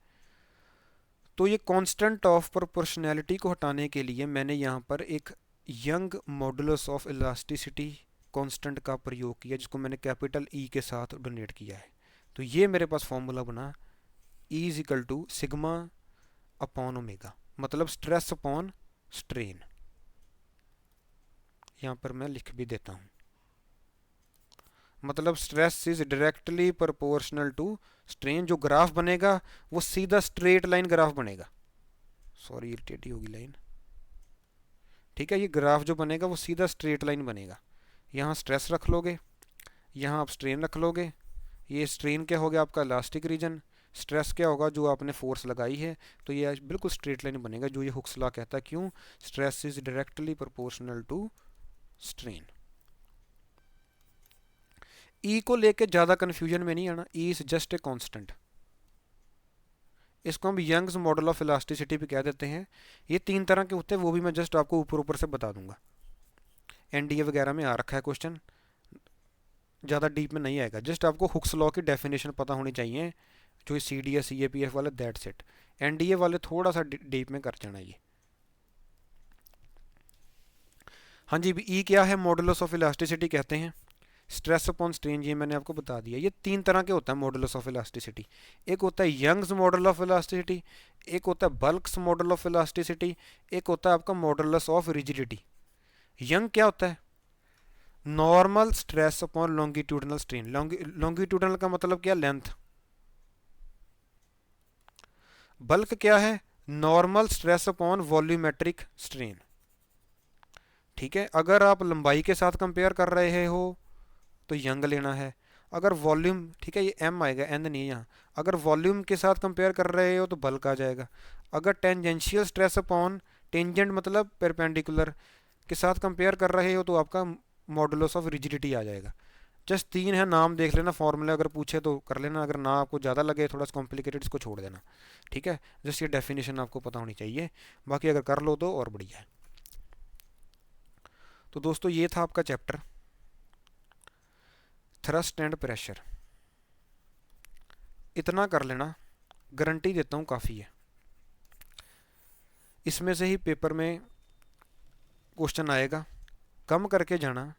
तो ये कांस्टेंट ऑफ प्रोपोर्शनैलिटी को हटाने के लिए मैंने यहाँ पर एक young modulus of elasticity constant का प्रयोग किया, जिसको मैंने कैपिटल ई के साथ डोनेट किया है। तो ये मेरे पास फॉर्मूला बना, E is equal to sigma upon omega, मतलब स्ट्रेस अपॉन स्ट्रेन। यहाँ पर मैं लिख भी देता हूँ, मतलब stress is directly proportional to strain. जो ग्राफ बनेगा वो सीधा स्ट्रेट लाइन ग्राफ बनेगा। सॉरी, इरिटेट ही होगी लाइन। ठीक है, ये ग्राफ जो बनेगा वो सीधा स्ट्रेट लाइन बनेगा। यहाँ स्ट्रेस रख लोगे, यहाँ आप स्ट्रेन रख लोगे। ये स्ट्रेन क्या हो गया आपका इलास्टिक रीजन, स्ट्रेस क्या होगा जो आपने फोर्स लगाई है। तो ये बिल्कुल स्ट्रेट लाइन बनेगा, जो ये हुक्स लॉ कहता है। क्यों? Stress is directly proportional to strain. E को लेके ज़्यादा कन्फ्यूजन में नहीं आना, E is just a constant. इसको हम यंग्स मॉडल ऑफ इलास्टिसिटी भी कह देते हैं। ये 3 तरह के होते हैं, वो भी मैं जस्ट आपको ऊपर ऊपर से बता दूंगा। एनडीए वगैरह में आ रखा है क्वेश्चन, ज़्यादा डीप में नहीं आएगा। जस्ट आपको हुक्स लॉ की डेफिनेशन पता होनी चाहिए, जो C D S C A P F वाले, दैट्स इट। एनडीए वाले थोड़ा सा डीप में कर जाना ये। हाँ जी, ई क्या है? मॉडुलस ऑफ इलास्टिसिटी कहते हैं। स्ट्रेस अपॉन स्ट्रेन, ये मैंने आपको बता दिया। ये 3 तरह के होता है मॉडुलस ऑफ इलास्टिसिटी। एक होता है यंग्स मॉडल ऑफ इलास्टिसिटी, एक होता है बल्क्स मॉडल ऑफ इलास्टिसिटी, एक होता है आपका मॉडुलस ऑफ रिजिडिटी। यंग क्या होता है? Normal stress upon longitudinal strain. Longitudinal का मतलब क्या? लेंथ। बल्क क्या है? Normal stress upon volumetric strain. ठीक है, अगर आप लंबाई के साथ कंपेयर कर रहे हो तो यंग लेना है। अगर वॉल्यूम, ठीक है, ये एम आएगा, एन नहीं है यहाँ। अगर वॉल्यूम के साथ कंपेयर कर रहे हो तो बल्क आ जाएगा। अगर टेंजेंशियल स्ट्रेस अपॉन, टेंजेंट मतलब परपेंडिकुलर, के साथ कंपेयर कर रहे हो तो आपका मॉडुलस ऑफ रिजिडिटी आ जाएगा। जस्ट 3 है, नाम देख लेना, फॉर्मूले अगर पूछे तो कर लेना, अगर ना आपको ज़्यादा लगे थोड़ा सा कॉम्प्लिकेटेड, इसको छोड़ देना। ठीक है, जस्ट ये डेफिनेशन आपको पता होनी चाहिए, बाकी अगर कर लो तो और बढ़िया है। तो दोस्तों ये था आपका चैप्टर थ्रस्ट एंड प्रेशर। इतना कर लेना, गारंटी देता हूँ काफ़ी है। इसमें से ही पेपर में क्वेश्चन आएगा, कम करके जाना,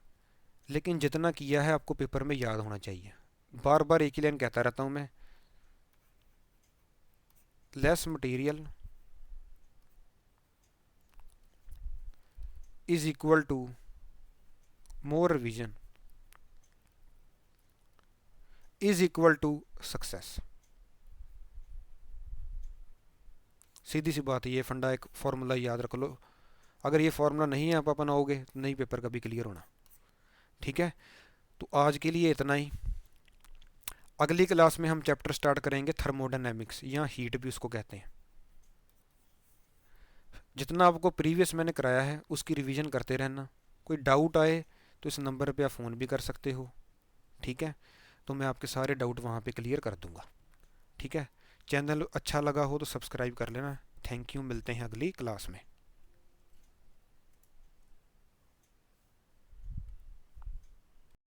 लेकिन जितना किया है आपको पेपर में याद होना चाहिए। बार बार एक ही लाइन कहता रहता हूँ मैं, less material is equal to more revision is equal to success. सीधी सी बात है, ये फंडा एक फॉर्मूला याद रख लो। अगर ये फॉर्मूला नहीं आप अपनाओगे तो नहीं पेपर कभी क्लियर होना। ठीक है, तो आज के लिए इतना ही। अगली क्लास में हम चैप्टर स्टार्ट करेंगे थर्मोडायनेमिक्स, या हीट भी उसको कहते हैं। जितना आपको प्रीवियस मैंने कराया है उसकी रिवीजन करते रहना। कोई डाउट आए तो इस नंबर पे आप फ़ोन भी कर सकते हो। ठीक है, तो मैं आपके सारे डाउट वहाँ पे क्लियर कर दूँगा। ठीक है, चैनल अच्छा लगा हो तो सब्सक्राइब कर लेना। थैंक यू, मिलते हैं अगली क्लास में।